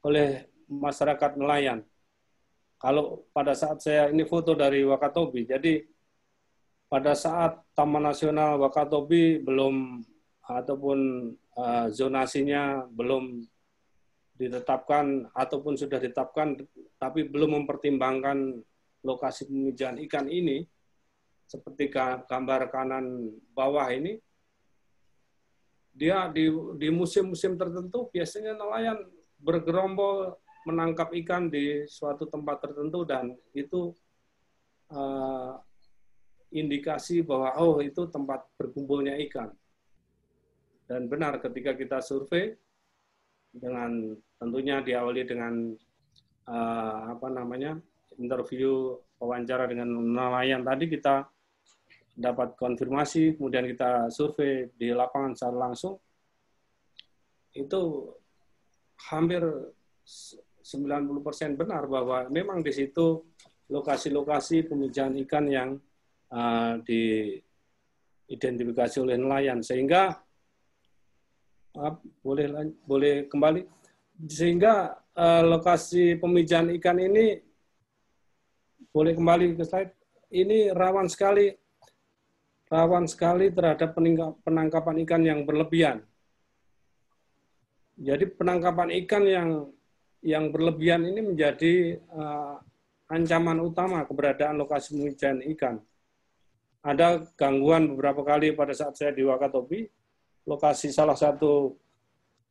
oleh masyarakat nelayan. Kalau pada saat saya ini foto dari Wakatobi, jadi pada saat Taman Nasional Wakatobi belum ataupun zonasinya belum ditetapkan ataupun sudah ditetapkan tapi belum mempertimbangkan lokasi pemijahan ikan ini, seperti gambar kanan bawah ini, dia di musim-musim tertentu biasanya nelayan bergerombol menangkap ikan di suatu tempat tertentu, dan itu indikasi bahwa itu tempat berkumpulnya ikan. Dan benar ketika kita survei dengan tentunya diawali dengan interview, wawancara dengan nelayan tadi, kita dapat konfirmasi, kemudian kita survei di lapangan secara langsung. itu hampir 90% benar bahwa memang di situ lokasi-lokasi pemijahan ikan yang diidentifikasi oleh nelayan, sehingga boleh kembali, sehingga lokasi pemijahan ikan ini, boleh kembali ke slide, ini rawan sekali terhadap penangkapan ikan yang berlebihan. Jadi penangkapan ikan yang berlebihan ini menjadi ancaman utama keberadaan lokasi pemijahan ikan. Ada gangguan beberapa kali pada saat saya di Wakatobi, salah satu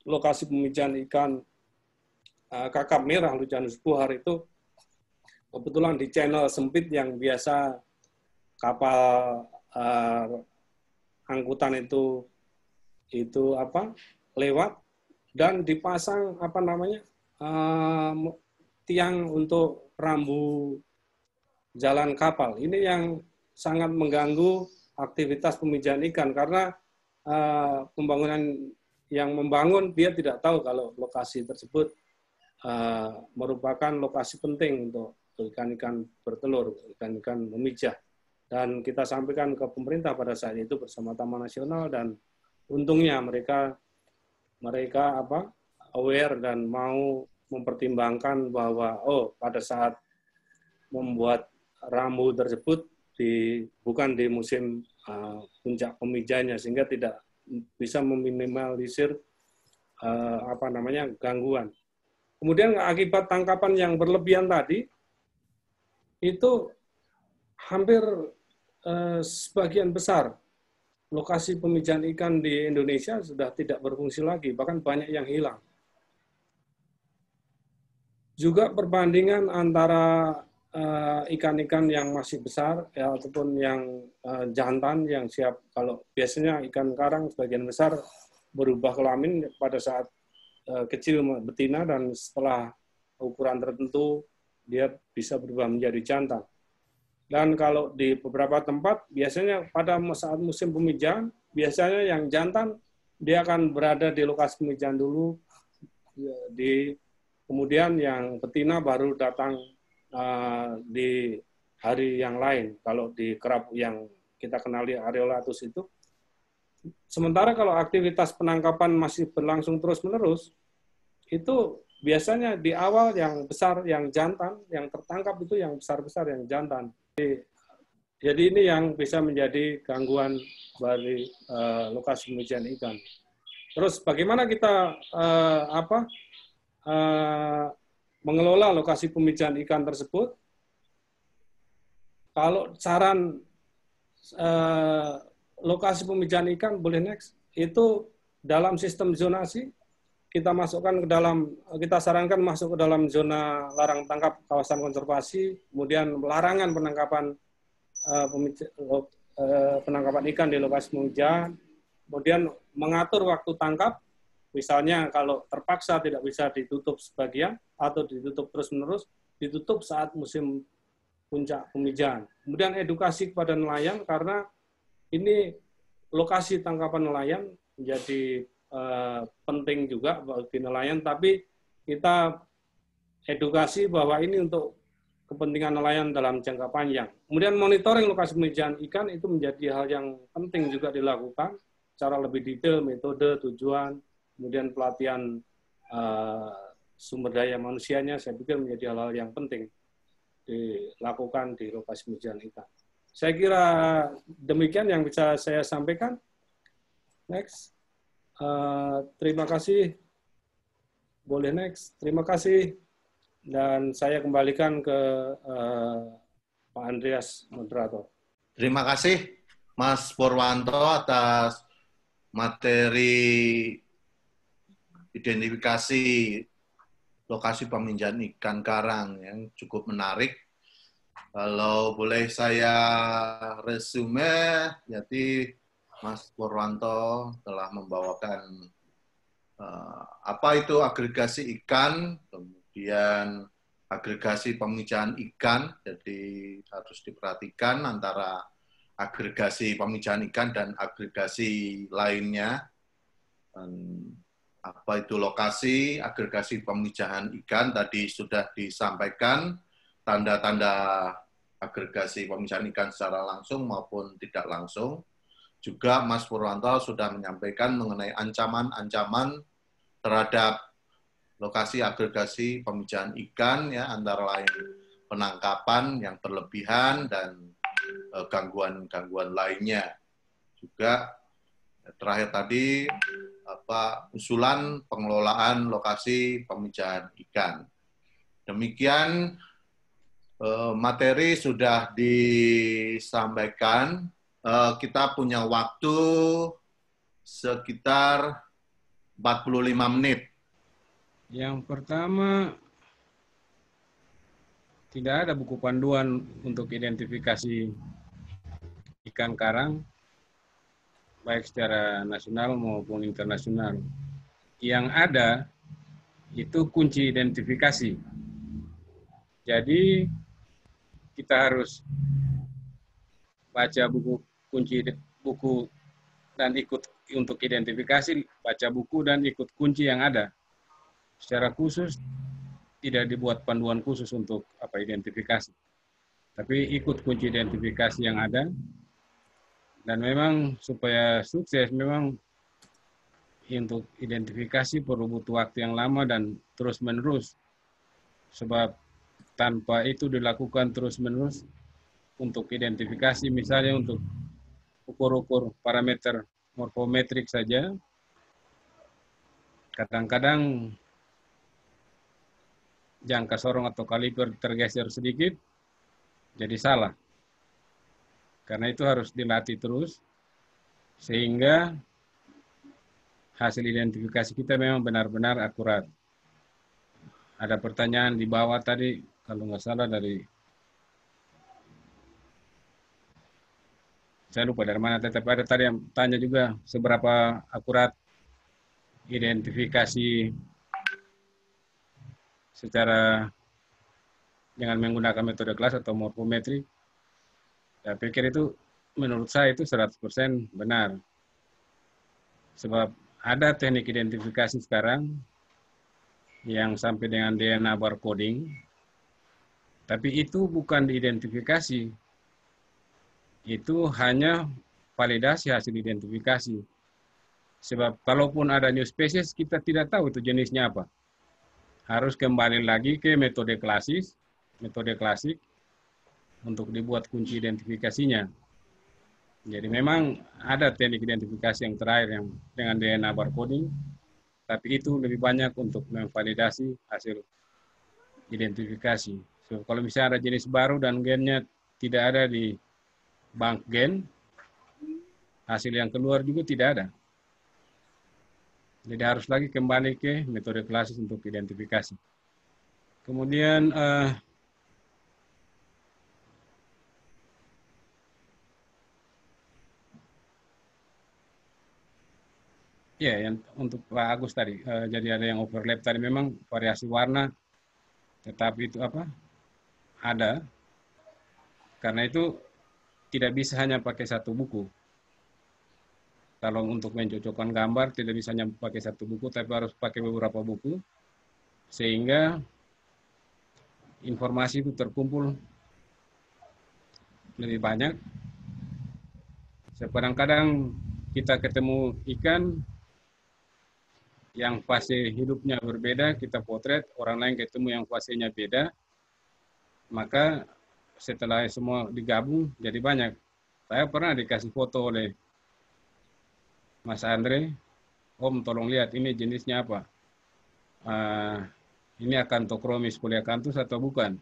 lokasi pemijahan ikan kakap merah Lucanus puhar itu kebetulan di channel sempit yang biasa kapal angkutan itu lewat, dan dipasang tiang untuk rambu jalan kapal. Ini yang sangat mengganggu aktivitas pemijahan ikan, karena pembangunan yang membangun dia tidak tahu kalau lokasi tersebut merupakan lokasi penting untuk ikan-ikan bertelur, ikan-ikan memijah. Dan kita sampaikan ke pemerintah pada saat itu bersama Taman Nasional, dan untungnya mereka aware dan mau mempertimbangkan bahwa pada saat membuat rambu tersebut bukan di musim puncak pemijahnya, sehingga tidak bisa meminimalisir gangguan. Kemudian akibat tangkapan yang berlebihan tadi, itu hampir sebagian besar lokasi pemijahan ikan di Indonesia sudah tidak berfungsi lagi, bahkan banyak yang hilang. Juga perbandingan antara ikan-ikan yang masih besar ataupun yang jantan yang siap, kalau biasanya ikan karang sebagian besar berubah kelamin pada saat kecil betina, dan setelah ukuran tertentu dia bisa berubah menjadi jantan. Dan kalau di beberapa tempat, biasanya pada saat musim pemijahan, biasanya yang jantan, dia akan berada di lokasi pemijahan dulu, kemudian yang betina baru datang di hari yang lain, kalau di kerapu yang kita kenali Areolatus itu. Sementara kalau aktivitas penangkapan masih berlangsung terus-menerus, itu biasanya di awal yang besar, yang jantan, yang tertangkap itu yang besar-besar, yang jantan. Jadi ini yang bisa menjadi gangguan bagi lokasi pemijahan ikan. Terus bagaimana kita mengelola lokasi pemijahan ikan tersebut? Kalau saran lokasi pemijahan ikan, boleh next, itu dalam sistem zonasi kita sarankan masuk ke dalam zona larang tangkap kawasan konservasi, kemudian larangan penangkapan ikan di lokasi pemijahan, kemudian mengatur waktu tangkap, misalnya kalau terpaksa tidak bisa ditutup sebagian atau ditutup terus-menerus, ditutup saat musim puncak pemijahan. Kemudian edukasi kepada nelayan, karena ini lokasi tangkapan nelayan menjadi penting juga bagi nelayan, tapi kita edukasi bahwa ini untuk kepentingan nelayan dalam jangka panjang. Kemudian monitoring lokasi pemijahan ikan itu menjadi hal yang penting juga dilakukan secara lebih detail, metode, tujuan, kemudian pelatihan sumber daya manusianya, saya pikir menjadi hal-hal yang penting dilakukan di lokasi pemijahan ikan. Saya kira demikian yang bisa saya sampaikan. Next. Terima kasih. Boleh next. Terima kasih. Dan saya kembalikan ke Pak Andreas, moderator. Terima kasih, Mas Purwanto, atas materi identifikasi lokasi peminjahan ikan karang yang cukup menarik. Kalau boleh saya resume, jadi Mas Purwanto telah membawakan apa itu agregasi ikan, kemudian agregasi pemijahan ikan, jadi harus diperhatikan antara agregasi pemijahan ikan dan agregasi lainnya. Apa itu lokasi, agregasi pemijahan ikan tadi sudah disampaikan, tanda-tanda agregasi pemijahan ikan secara langsung maupun tidak langsung. Juga Mas Purwanto sudah menyampaikan mengenai ancaman-ancaman terhadap lokasi agregasi pemijahan ikan, ya, antara lain penangkapan yang berlebihan dan gangguan-gangguan lainnya. Juga terakhir tadi usulan pengelolaan lokasi pemijahan ikan. Demikian materi sudah disampaikan. Kita punya waktu sekitar 45 menit. Yang pertama, tidak ada buku panduan untuk identifikasi ikan karang, baik secara nasional maupun internasional. Yang ada itu kunci identifikasi. Jadi kita harus baca buku dan ikut untuk identifikasi, baca buku dan ikut kunci yang ada. Secara khusus tidak dibuat panduan khusus untuk identifikasi. Tapi ikut kunci identifikasi yang ada. Dan memang supaya sukses memang untuk identifikasi perlu butuh waktu yang lama dan terus-menerus. Sebab tanpa itu dilakukan terus-menerus untuk identifikasi, misalnya untuk ukur-ukur parameter morfometrik saja, kadang-kadang jangka sorong atau kaliber tergeser sedikit, jadi salah. Karena itu harus dilatih terus, sehingga hasil identifikasi kita memang benar-benar akurat. Ada pertanyaan di bawah tadi, kalau nggak salah saya lupa dari mana, tetapi ada tadi yang tanya juga seberapa akurat identifikasi secara dengan menggunakan metode kelas atau morfometri. Saya pikir itu menurut saya itu 100% benar. Sebab ada teknik identifikasi sekarang yang sampai dengan DNA barcoding, tapi itu bukan diidentifikasi. Itu hanya validasi hasil identifikasi. Sebab kalaupun ada new species, kita tidak tahu itu jenisnya apa. Harus kembali lagi ke metode klasik untuk dibuat kunci identifikasinya. Jadi memang ada teknik identifikasi yang terakhir yang dengan DNA barcoding, tapi itu lebih banyak untuk memvalidasi hasil identifikasi. So, kalau misalnya ada jenis baru dan gennya tidak ada di bank gen, hasil yang keluar juga tidak ada. Jadi harus lagi kembali ke metode klasik untuk identifikasi. Kemudian ya, yang untuk Pak Agus tadi, jadi ada yang overlap tadi, memang variasi warna, tetapi itu ada. Karena itu tidak bisa hanya pakai satu buku. Kalau untuk mencocokkan gambar tidak bisa hanya pakai satu buku, tapi harus pakai beberapa buku, sehingga informasi itu terkumpul lebih banyak. Kadang-kadang kita ketemu ikan yang fase hidupnya berbeda, kita potret, orang lain ketemu yang fasenya beda, maka setelah semua digabung jadi banyak. Saya pernah dikasih foto oleh Mas Andre, Om tolong lihat ini jenisnya apa. Ini Acanthochromis polyacanthosus atau bukan?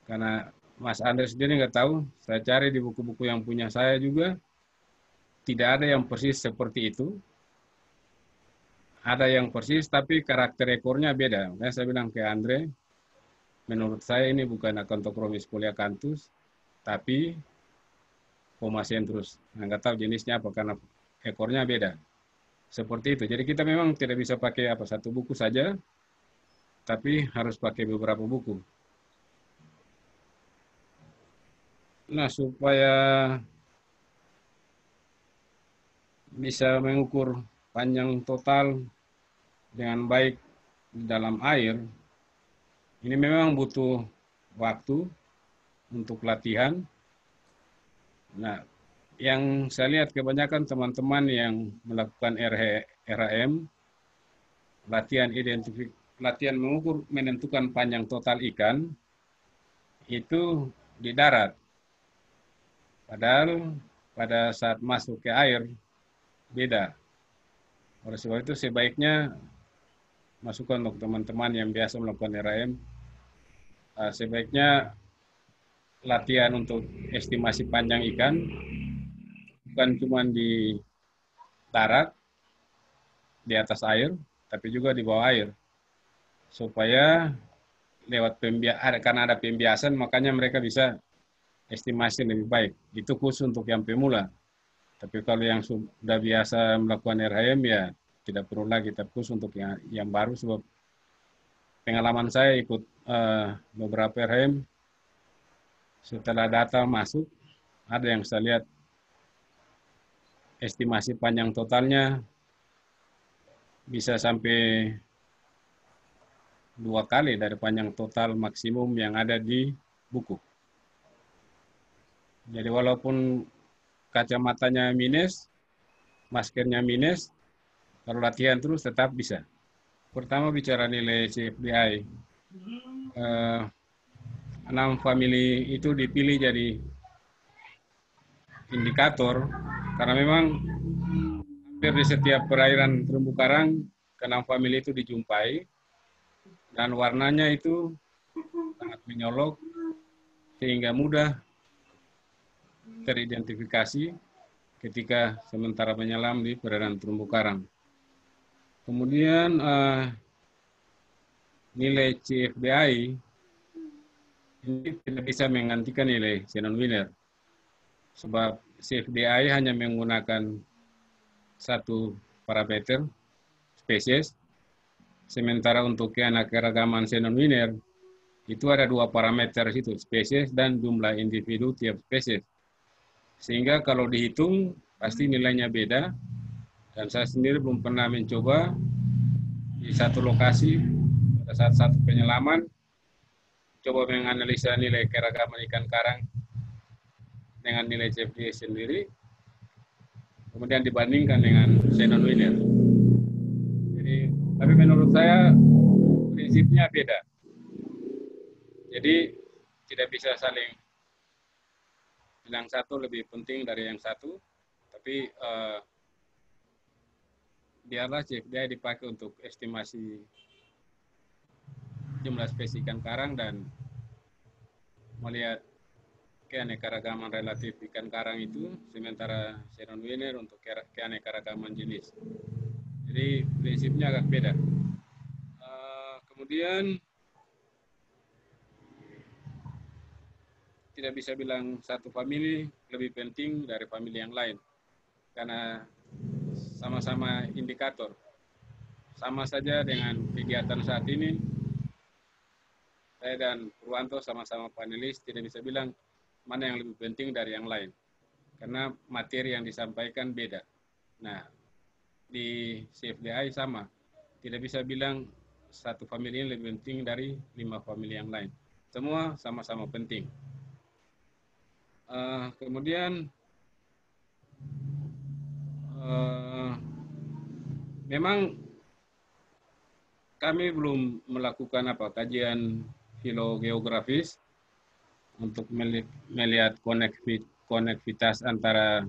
Karena Mas Andre sendiri nggak tahu, saya cari di buku-buku yang punya saya juga, tidak ada yang persis seperti itu. Ada yang persis, tapi karakter ekornya beda. Makanya saya bilang ke Andre, menurut saya ini bukan Acanthochromis polyacanthosus, tapi Pomacentrus. Nggak tahu jenisnya apa, karena ekornya beda. Seperti itu. Jadi kita memang tidak bisa pakai satu buku saja, tapi harus pakai beberapa buku. Nah, supaya bisa mengukur panjang total dengan baik di dalam air, ini memang butuh waktu untuk latihan. Nah, yang saya lihat kebanyakan teman-teman yang melakukan RHM, latihan mengukur menentukan panjang total ikan, itu di darat. Padahal pada saat masuk ke air, beda. Oleh sebab itu sebaiknya, masukan untuk teman-teman yang biasa melakukan RHM, sebaiknya latihan untuk estimasi panjang ikan, bukan cuma di darat, di atas air, tapi juga di bawah air. Supaya lewat karena ada pembiasan, makanya mereka bisa estimasi lebih baik. Itu khusus untuk yang pemula. Tapi kalau yang sudah biasa melakukan RHM, ya tidak perlu lagi. Tapi khusus untuk yang baru, sebab pengalaman saya ikut beberapa RHM, setelah data masuk, ada yang saya lihat estimasi panjang totalnya bisa sampai 2 kali dari panjang total maksimum yang ada di buku. Jadi walaupun kacamatanya minus, maskernya minus, kalau latihan terus tetap bisa. Pertama bicara nilai CFDI. 6 famili itu dipilih jadi indikator karena memang hampir di setiap perairan terumbu karang ke-6 famili itu dijumpai dan warnanya itu sangat menyolok sehingga mudah teridentifikasi ketika sementara menyelam di perairan terumbu karang. Kemudian nilai CFDI ini tidak bisa menggantikan nilai Shannon-Wheeler. Sebab CFDI hanya menggunakan satu parameter spesies, sementara untuk keanekaragaman Shannon-Wheeler itu ada 2 parameter situ, spesies dan jumlah individu tiap spesies. Sehingga kalau dihitung pasti nilainya beda. Dan saya sendiri belum pernah mencoba di satu lokasi pada saat satu penyelaman coba menganalisa nilai keragaman ikan karang dengan nilai CFDI sendiri, kemudian dibandingkan dengan Shannon-Wheeler. Jadi, tapi menurut saya prinsipnya beda. Jadi tidak bisa saling bilang satu lebih penting dari yang satu, tapi biarlah CFDI dipakai untuk estimasi jumlah spesies ikan karang dan melihat keanekaragaman relatif ikan karang itu, sementara Shannon-Wheeler untuk keanekaragaman jenis. Jadi prinsipnya agak beda. Kemudian tidak bisa bilang satu famili lebih penting dari famili yang lain, karena sama-sama indikator. Sama saja dengan kegiatan saat ini, saya dan Purwanto sama-sama panelis, tidak bisa bilang mana yang lebih penting dari yang lain. Karena materi yang disampaikan beda. Nah, di CFDI sama. Tidak bisa bilang satu famili ini lebih penting dari 5 famili yang lain. Semua sama-sama penting. Kemudian, memang kami belum melakukan kajian filogeografis untuk melihat konektivitas antara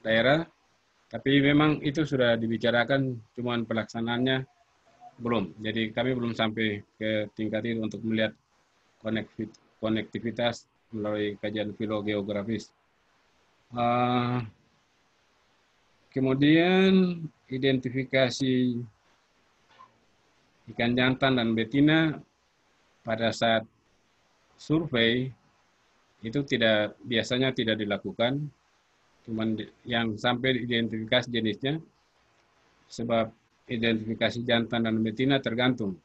daerah, tapi memang itu sudah dibicarakan, cuman pelaksanaannya belum. Jadi kami belum sampai ke tingkat itu untuk melihat konektivitas melalui kajian filogeografis. Kemudian identifikasi ikan jantan dan betina pada saat survei itu biasanya tidak dilakukan, cuman yang sampai identifikasi jenisnya, sebab identifikasi jantan dan betina tergantung.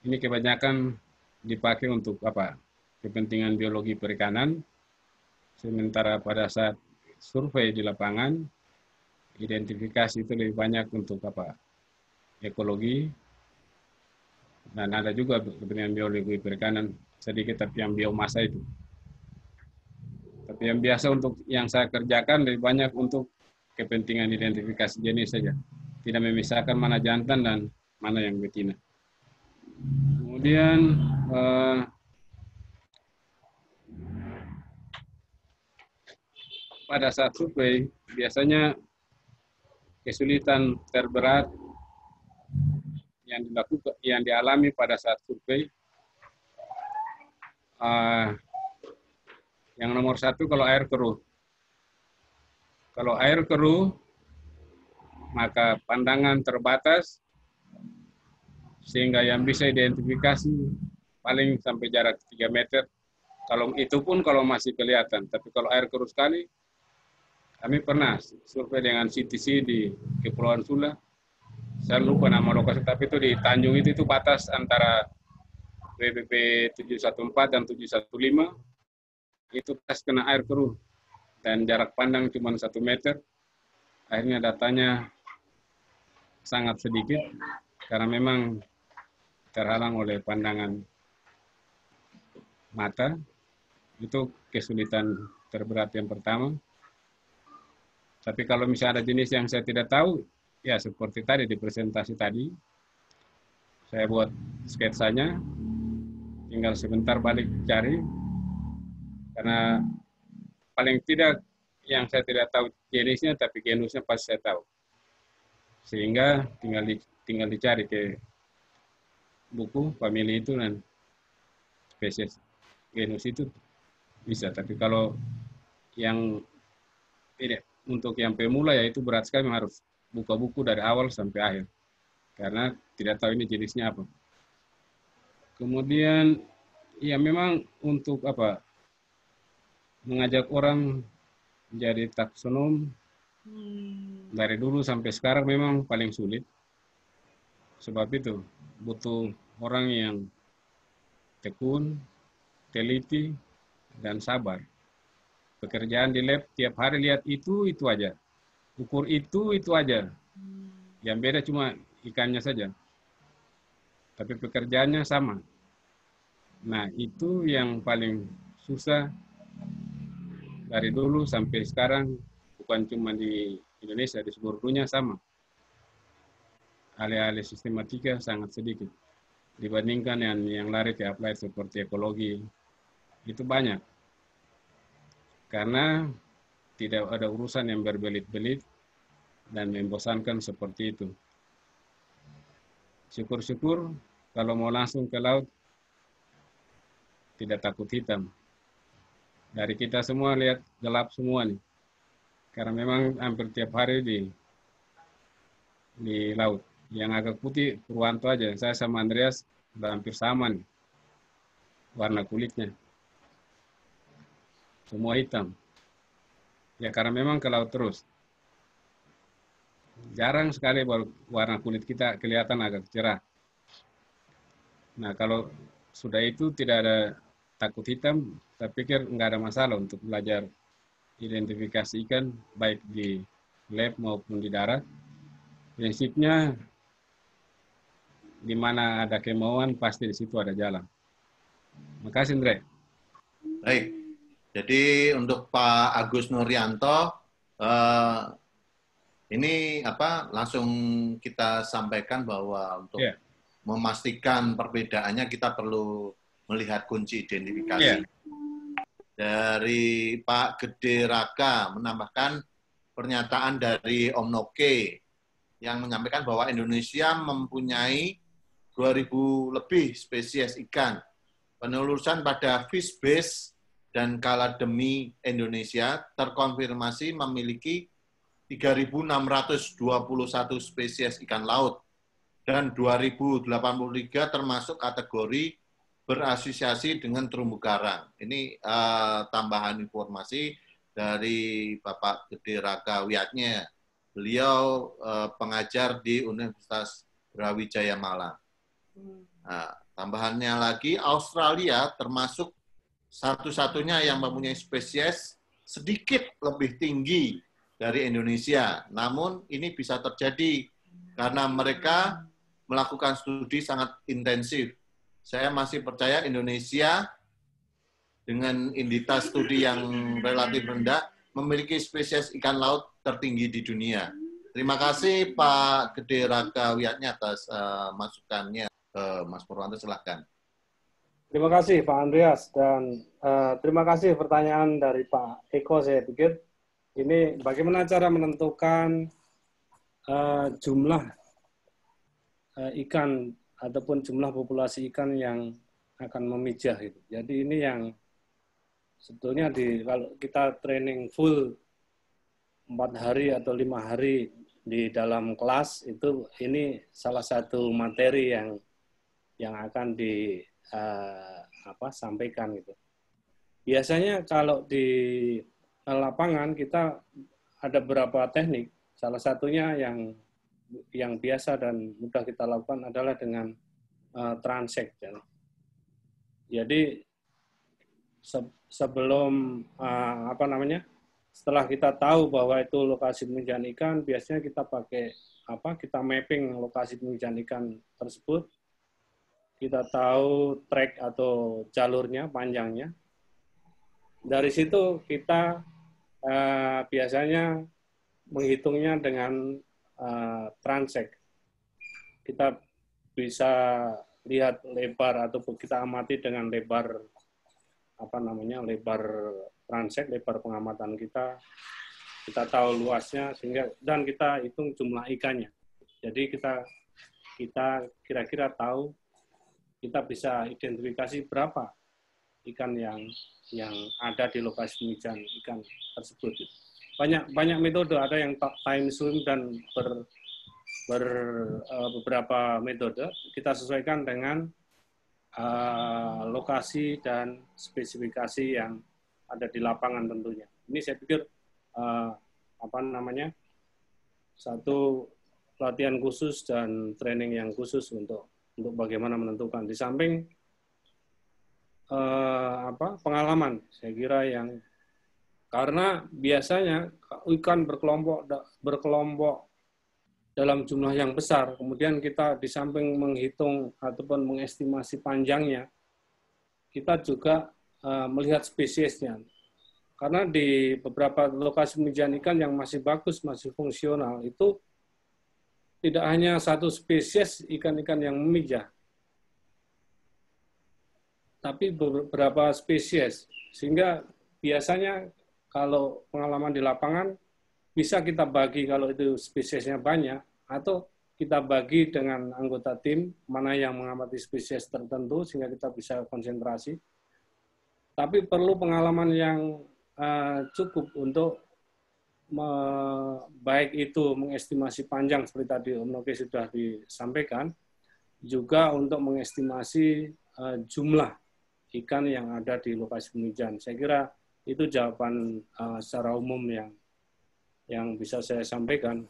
Ini kebanyakan dipakai untuk kepentingan biologi perikanan, sementara pada saat survei di lapangan identifikasi itu lebih banyak untuk apa? Ekologi, dan ada juga kepentingan biologi perikanan sedikit, tapi yang biomasa itu. Tapi yang biasa untuk yang saya kerjakan lebih banyak untuk kepentingan identifikasi jenis saja. Tidak memisahkan mana jantan dan mana yang betina. Kemudian pada saat survei, biasanya kesulitan terberat yang dialami pada saat survei, yang nomor satu kalau air keruh. Kalau air keruh, maka pandangan terbatas, sehingga yang bisa identifikasi paling sampai jarak 3 meter. Kalau itu pun kalau masih kelihatan, tapi kalau air keruh sekali, kami pernah survei dengan CTC di Kepulauan Sula. Saya lupa nama lokasi, tapi itu di Tanjung itu batas antara WBP 714 dan 715, itu pas kena air keruh dan jarak pandang cuma 1 meter. Akhirnya datanya sangat sedikit karena memang terhalang oleh pandangan mata. Itu kesulitan terberat yang pertama. Tapi kalau misalnya ada jenis yang saya tidak tahu, ya seperti tadi di presentasi tadi, saya buat sketsanya, tinggal sebentar balik cari, karena paling tidak yang saya tidak tahu jenisnya, tapi genusnya pasti saya tahu. Sehingga tinggal dicari ke buku famili itu dan spesies genus itu bisa. Tapi kalau yang tidak, untuk yang pemula ya itu berat sekali, harus buka buku dari awal sampai akhir. Karena tidak tahu ini jenisnya apa. Kemudian ya memang untuk apa? Mengajak orang jadi taksonom dari dulu sampai sekarang memang paling sulit. Sebab itu butuh orang yang tekun, teliti, dan sabar. Pekerjaan di lab tiap hari lihat itu aja. Ukur itu aja. Yang beda cuma ikannya saja. Tapi pekerjaannya sama. Nah, itu yang paling susah dari dulu sampai sekarang, bukan cuma di Indonesia, di seluruh dunia sama. Alih-alih sistematika sangat sedikit. Dibandingkan yang lari ke applied seperti ekologi, itu banyak. Karena tidak ada urusan yang berbelit-belit dan membosankan seperti itu. Syukur-syukur kalau mau langsung ke laut, tidak takut hitam. Dari kita semua lihat gelap semua nih. Karena memang hampir tiap hari di laut. Yang agak putih Purwanto aja. Saya sama Andreas udah hampir sama nih warna kulitnya. Semua hitam. Ya karena memang ke laut terus. Jarang sekali warna kulit kita kelihatan agak cerah. Nah kalau sudah itu tidak ada takut hitam, saya pikir nggak ada masalah untuk belajar identifikasi ikan, baik di lab maupun di darat. Prinsipnya, di mana ada kemauan, pasti di situ ada jalan. Makasih, Andre. Baik. Jadi untuk Pak Agus Nuryanto, ini langsung kita sampaikan bahwa untuk memastikan perbedaannya kita perlu melihat kunci identifikasi. Dari Pak Gede Raka menambahkan pernyataan dari Om Noke yang menyampaikan bahwa Indonesia mempunyai 2.000 lebih spesies ikan. Penelusuran pada Fishbase dan Kalademi Indonesia terkonfirmasi memiliki 3.621 spesies ikan laut dan 2.083 termasuk kategori berasosiasi dengan terumbu karang. Ini tambahan informasi dari Bapak Gede Raka Wiatnya. Beliau pengajar di Universitas Brawijaya Malang. Nah, tambahannya lagi, Australia termasuk satu-satunya yang mempunyai spesies sedikit lebih tinggi dari Indonesia. Namun ini bisa terjadi karena mereka melakukan studi sangat intensif. Saya masih percaya Indonesia dengan inditas studi yang relatif rendah memiliki spesies ikan laut tertinggi di dunia. Terima kasih Pak Gede Raka Wiyatnya atas masukannya. Mas Purwanto, silahkan. Terima kasih Pak Andreas, dan terima kasih pertanyaan dari Pak Eko. Saya pikir ini bagaimana cara menentukan jumlah ikan ataupun jumlah populasi ikan yang akan memijah itu. Jadi ini yang sebetulnya kalau kita training full 4 hari atau 5 hari di dalam kelas itu, ini salah satu materi yang akan sampaikan gitu. Biasanya kalau di lapangan kita ada beberapa teknik. Salah satunya yang biasa dan mudah kita lakukan adalah dengan transect. Jadi sebelum setelah kita tahu bahwa itu lokasi pemijahan ikan, biasanya kita kita mapping lokasi pemijahan ikan tersebut. Kita tahu track atau jalurnya, panjangnya. Dari situ kita biasanya menghitungnya dengan transect. Kita bisa lihat lebar atau kita amati dengan lebar lebar transect, lebar pengamatan kita tahu luasnya, dan kita hitung jumlah ikannya. Jadi kita kira-kira tahu, kita bisa identifikasi berapa ikan yang ada di lokasi pemijahan ikan tersebut. Banyak metode, ada yang time swim dan beberapa metode. Kita sesuaikan dengan lokasi dan spesifikasi yang ada di lapangan tentunya. Ini saya pikir satu pelatihan khusus dan training yang khusus untuk bagaimana menentukan. Di samping pengalaman, saya kira karena biasanya ikan berkelompok dalam jumlah yang besar, kemudian kita di samping menghitung ataupun mengestimasi panjangnya, kita juga melihat spesiesnya. Karena di beberapa lokasi pemijahan ikan yang masih bagus, masih fungsional, itu tidak hanya satu spesies ikan-ikan yang memijah, tapi beberapa spesies. Sehingga biasanya kalau pengalaman di lapangan, bisa kita bagi kalau itu spesiesnya banyak, atau kita bagi dengan anggota tim, mana yang mengamati spesies tertentu, sehingga kita bisa konsentrasi. Tapi perlu pengalaman yang cukup untuk baik itu mengestimasi panjang seperti tadi Om Noke sudah disampaikan, juga untuk mengestimasi jumlah ikan yang ada di lokasi pemijahan. Saya kira itu jawaban secara umum yang bisa saya sampaikan.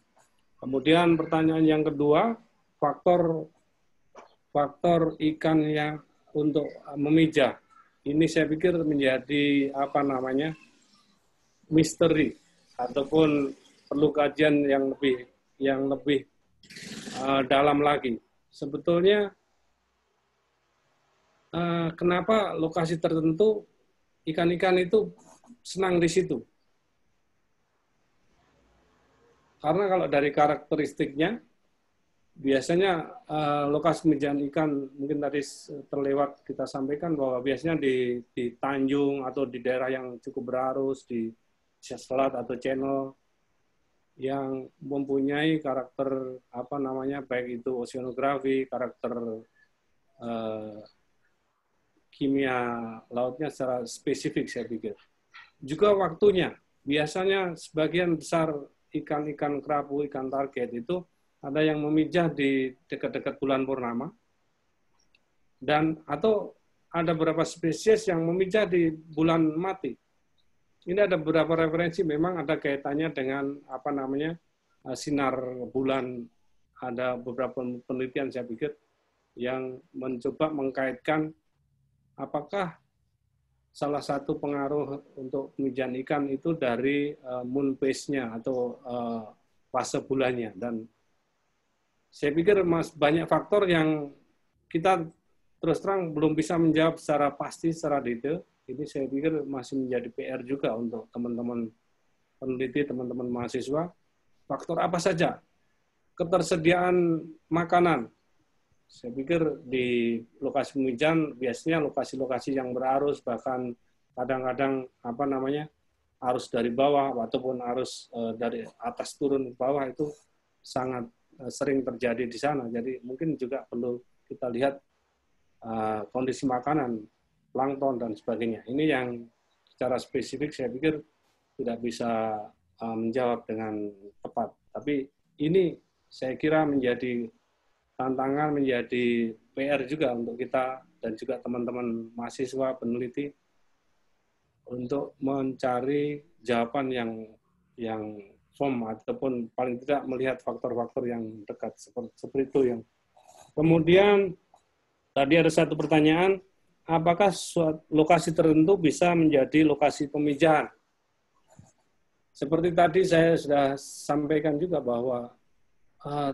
Kemudian pertanyaan yang kedua, faktor ikan yang untuk memijah. Ini saya pikir menjadi misteri ataupun perlu kajian yang lebih dalam lagi. Sebetulnya kenapa lokasi tertentu ikan-ikan itu senang di situ? Karena kalau dari karakteristiknya, biasanya lokasi pemijahan ikan, mungkin tadi terlewat kita sampaikan bahwa biasanya di tanjung atau di daerah yang cukup berarus, di selat atau channel, yang mempunyai karakter baik itu oceanografi, karakter kimia lautnya secara spesifik, saya pikir. Juga waktunya, biasanya sebagian besar ikan-ikan kerapu, ikan target itu ada yang memijah di dekat-dekat bulan purnama, atau ada beberapa spesies yang memijah di bulan mati. Ini ada beberapa referensi, memang ada kaitannya dengan sinar bulan. Ada beberapa penelitian saya pikir yang mencoba mengkaitkan apakah salah satu pengaruh untuk pemijahan ikan itu dari moon phase-nya atau fase bulannya. Dan saya pikir banyak faktor yang kita terus terang belum bisa menjawab secara pasti, secara detail. Ini saya pikir masih menjadi PR juga untuk teman-teman peneliti, teman-teman mahasiswa. Faktor apa saja? Ketersediaan makanan. Saya pikir di lokasi pemijahan biasanya lokasi-lokasi yang berarus, bahkan kadang-kadang arus dari bawah ataupun arus dari atas turun ke bawah itu sangat sering terjadi di sana. Jadi mungkin juga perlu kita lihat kondisi makanan, plankton dan sebagainya. Ini yang secara spesifik saya pikir tidak bisa menjawab dengan tepat. Tapi ini saya kira menjadi tantangan, menjadi PR juga untuk kita dan juga teman-teman mahasiswa, peneliti untuk mencari jawaban yang firm ataupun paling tidak melihat faktor-faktor yang dekat seperti itu. Yang kemudian tadi ada satu pertanyaan, apakah lokasi tertentu bisa menjadi lokasi pemijahan? Seperti tadi saya sudah sampaikan juga bahwa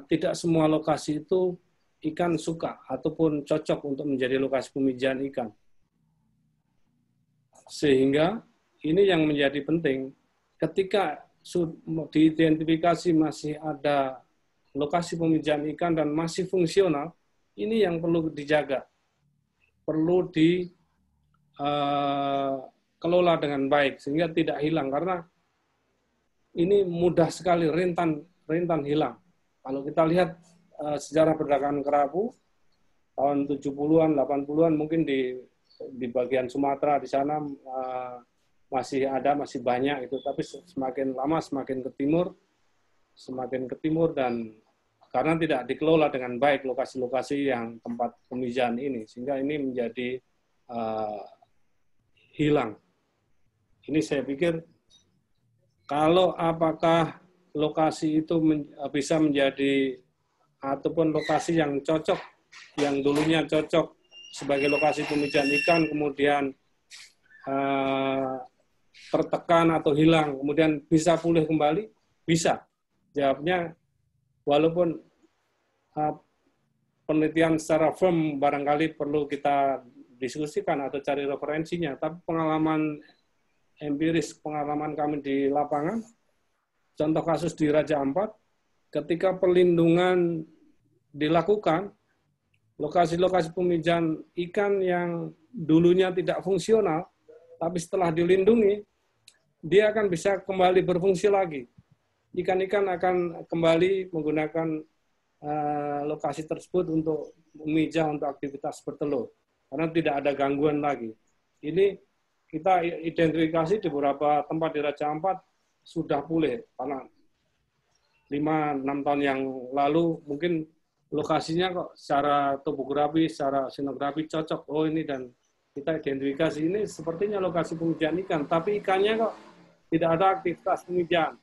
tidak semua lokasi itu ikan suka ataupun cocok untuk menjadi lokasi pemijahan ikan. Sehingga ini yang menjadi penting, ketika diidentifikasi masih ada lokasi pemijahan ikan dan masih fungsional, ini yang perlu dijaga, perlu dikelola dengan baik sehingga tidak hilang, karena ini mudah sekali rentan hilang. Kalau kita lihat sejarah perdagangan kerapu tahun 70-an, 80-an mungkin di bagian Sumatera di sana masih banyak itu, tapi semakin lama semakin ke timur dan karena tidak dikelola dengan baik lokasi-lokasi yang tempat pemijahan ini, sehingga ini menjadi hilang. Ini saya pikir kalau apakah lokasi itu bisa menjadi ataupun lokasi yang cocok, yang dulunya cocok sebagai lokasi pemijahan ikan, kemudian tertekan atau hilang, kemudian bisa pulih kembali? Bisa. Jawabnya, walaupun penelitian secara firm barangkali perlu kita diskusikan atau cari referensinya, tapi pengalaman empiris, pengalaman kami di lapangan, contoh kasus di Raja Ampat, ketika perlindungan dilakukan, lokasi-lokasi pemijahan ikan yang dulunya tidak fungsional, tapi setelah dilindungi, dia akan bisa kembali berfungsi lagi. Ikan-ikan akan kembali menggunakan lokasi tersebut untuk memijah, untuk aktivitas bertelur, karena tidak ada gangguan lagi. Ini kita identifikasi di beberapa tempat di Raja Ampat sudah pulih, karena 5-6 tahun yang lalu mungkin lokasinya kok secara topografi, secara sinografi cocok. Oh ini, dan kita identifikasi ini sepertinya lokasi pemijahan ikan, tapi ikannya kok tidak ada aktivitas pemijahan.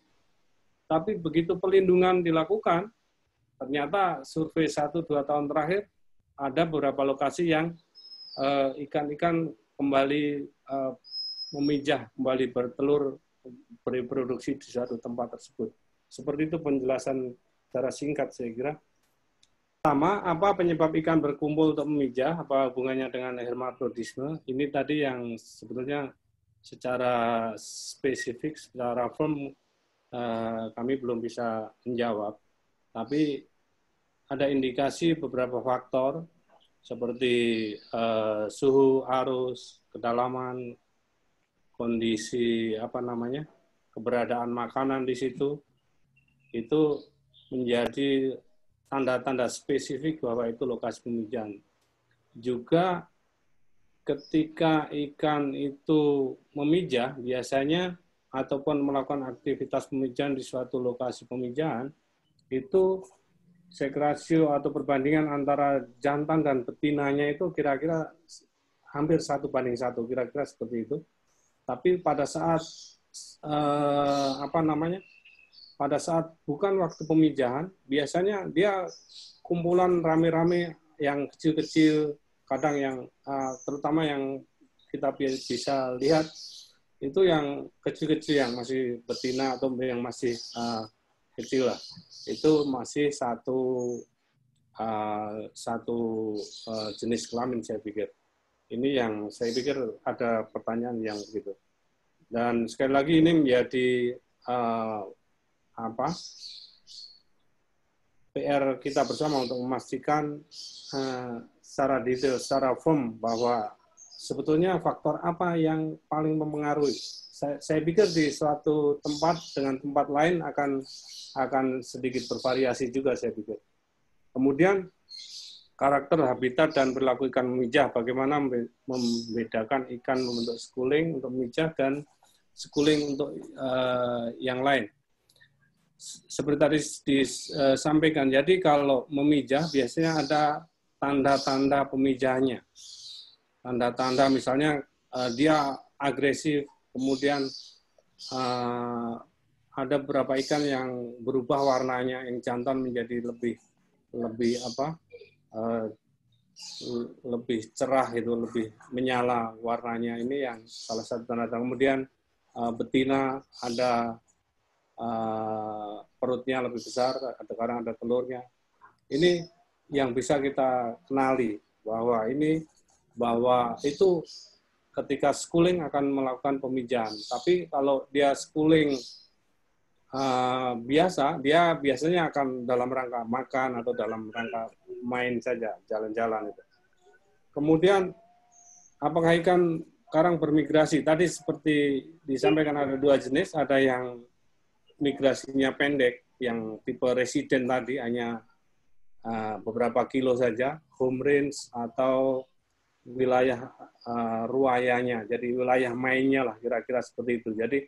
Tapi begitu pelindungan dilakukan, ternyata survei 1-2 tahun terakhir ada beberapa lokasi yang ikan-ikan kembali memijah, kembali bertelur, bereproduksi di suatu tempat tersebut. Seperti itu penjelasan secara singkat saya kira. Pertama, apa penyebab ikan berkumpul untuk memijah? Apa hubungannya dengan hermafrodisme? Ini tadi yang sebetulnya secara spesifik, secara firm kami belum bisa menjawab. Tapi ada indikasi beberapa faktor seperti suhu, arus, kedalaman, kondisi keberadaan makanan di situ, itu menjadi tanda-tanda spesifik bahwa itu lokasi pemijahan. Juga ketika ikan itu memijah biasanya ataupun melakukan aktivitas pemijahan di suatu lokasi pemijahan, itu sekrasio atau perbandingan antara jantan dan betinanya itu kira-kira hampir 1:1, kira-kira seperti itu. Tapi pada saat pada saat bukan waktu pemijahan, biasanya dia kumpulan rame-rame yang kecil-kecil, kadang yang terutama yang kita bisa lihat itu yang kecil-kecil, yang masih betina atau yang masih kecil lah, itu masih satu jenis kelamin saya pikir. Ini yang saya pikir ada pertanyaan yang begitu. Dan sekali lagi ini menjadi PR kita bersama untuk memastikan secara detail, secara firm bahwa sebetulnya faktor apa yang paling mempengaruhi. Saya pikir di suatu tempat dengan tempat lain akan sedikit bervariasi juga saya pikir. Kemudian karakter, habitat, dan perilaku ikan memijah, bagaimana membedakan ikan untuk schooling, untuk memijah, dan schooling untuk yang lain. Seperti tadi disampaikan, jadi kalau memijah biasanya ada tanda-tanda pemijahnya. Tanda-tanda misalnya dia agresif, kemudian ada beberapa ikan yang berubah warnanya, yang jantan menjadi lebih cerah, itu lebih menyala warnanya. Ini yang salah satu tanda. Kemudian betina ada perutnya lebih besar, kadang ada telurnya. Ini yang bisa kita kenali bahwa itu ketika schooling akan melakukan pemijahan. Tapi kalau dia schooling biasa, dia biasanya akan dalam rangka makan atau dalam rangka main saja, jalan-jalan itu. Kemudian apakah ikan karang bermigrasi? Tadi seperti disampaikan ada dua jenis, ada yang migrasinya pendek, yang tipe residen tadi hanya beberapa kilo saja, home range atau wilayah ruayanya, jadi wilayah mainnya lah kira-kira seperti itu. Jadi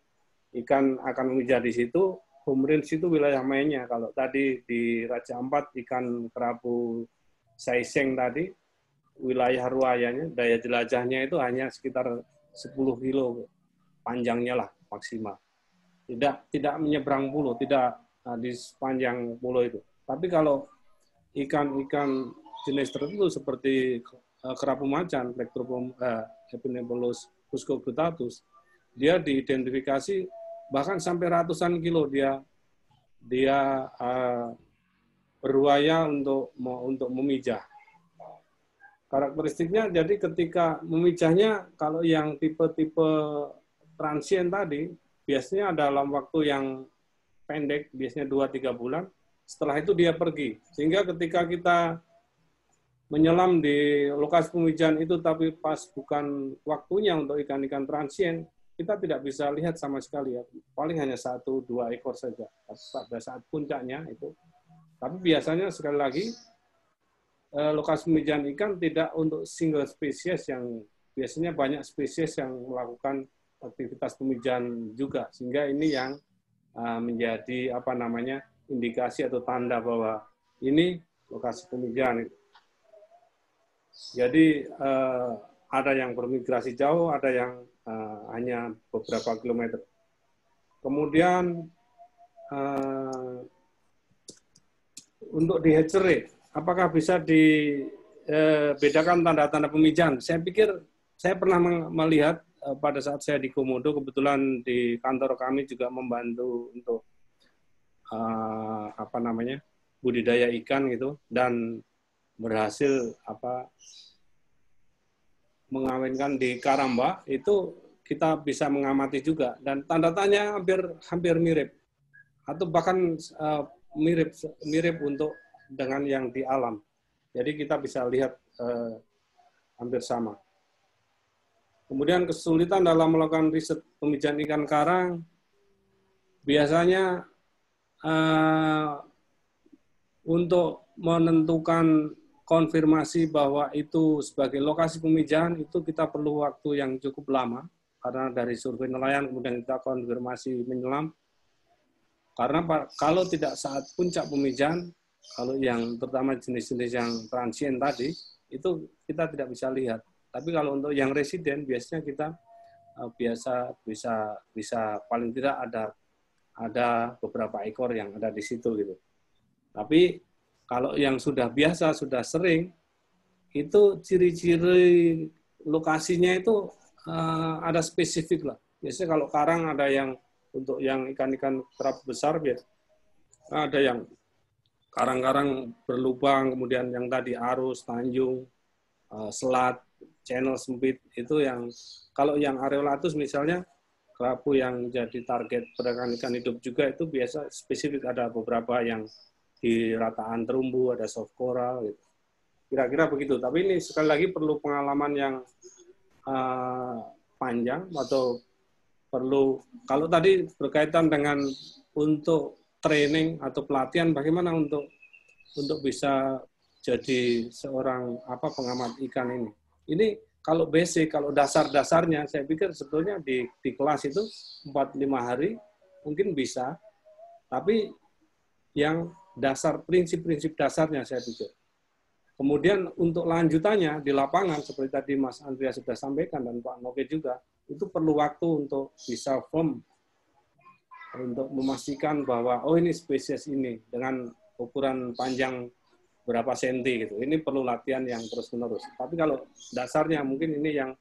ikan akan memijah di situ, home range itu wilayah mainnya. Kalau tadi di Raja Ampat ikan kerapu saiseng tadi, wilayah ruayanya, daya jelajahnya itu hanya sekitar 10 kilo panjangnya lah maksimal. Tidak menyeberang pulau, tidak di sepanjang pulau itu. Tapi kalau ikan-ikan jenis tertentu seperti kerapu macan, Epinephelus fuscoglutatus, dia diidentifikasi bahkan sampai ratusan kilo dia beruaya untuk memijah. Karakteristiknya jadi ketika memijahnya, kalau yang tipe-tipe transient tadi, biasanya dalam waktu yang pendek, biasanya 2-3 bulan, setelah itu dia pergi. Sehingga ketika kita menyelam di lokasi pemijahan itu, tapi pas bukan waktunya untuk ikan-ikan transient, kita tidak bisa lihat sama sekali ya. Paling hanya 1-2 ekor saja pada saat puncaknya itu. Tapi biasanya sekali lagi, lokasi pemijahan ikan tidak untuk single spesies, yang biasanya banyak spesies yang melakukan aktivitas pemijahan juga, sehingga ini yang menjadi indikasi atau tanda bahwa ini lokasi pemijahan. Jadi ada yang bermigrasi jauh, ada yang hanya beberapa kilometer. Kemudian untuk di hatchery, apakah bisa dibedakan tanda-tanda pemijahan? Saya pikir saya pernah melihat pada saat saya di Komodo, kebetulan di kantor kami juga membantu untuk budidaya ikan gitu, dan berhasil mengawinkan di Karamba, itu kita bisa mengamati juga, dan tanda tanya hampir mirip, atau bahkan mirip untuk dengan yang di alam. Jadi kita bisa lihat hampir sama. Kemudian kesulitan dalam melakukan riset pemijahan ikan karang, biasanya untuk menentukan konfirmasi bahwa itu sebagai lokasi pemijahan, itu kita perlu waktu yang cukup lama, karena dari survei nelayan, kemudian kita konfirmasi menyelam. Karena kalau tidak saat puncak pemijahan, kalau yang terutama jenis-jenis yang transient tadi, itu kita tidak bisa lihat. Tapi kalau untuk yang residen, biasanya kita bisa paling tidak ada beberapa ekor yang ada di situ gitu. Tapi kalau yang sudah biasa, sudah sering, itu ciri-ciri lokasinya itu ada spesifik lah. Biasanya kalau karang ada yang untuk yang ikan-ikan kerapu besar, ada yang karang-karang berlubang, kemudian yang tadi arus, tanjung, selat, channel sempit, itu yang kalau yang areolatus misalnya kerapu yang jadi target perdagangan ikan hidup juga itu biasa spesifik, ada beberapa yang di rataan terumbu, ada soft coral gitu. Kira-kira begitu. Tapi ini sekali lagi perlu pengalaman yang panjang, atau perlu, kalau tadi berkaitan dengan untuk training atau pelatihan, bagaimana untuk bisa jadi seorang pengamat ikan ini. Ini kalau basic, kalau dasar-dasarnya, saya pikir sebetulnya di kelas itu 4-5 hari mungkin bisa, tapi yang dasar, prinsip-prinsip dasarnya saya pikir. Kemudian untuk lanjutannya di lapangan, seperti tadi Mas Andreas sudah sampaikan dan Pak Noke juga, itu perlu waktu untuk bisa firm, untuk memastikan bahwa oh ini spesies ini dengan ukuran panjang berapa senti gitu. Ini perlu latihan yang terus-menerus. Tapi kalau dasarnya mungkin ini yang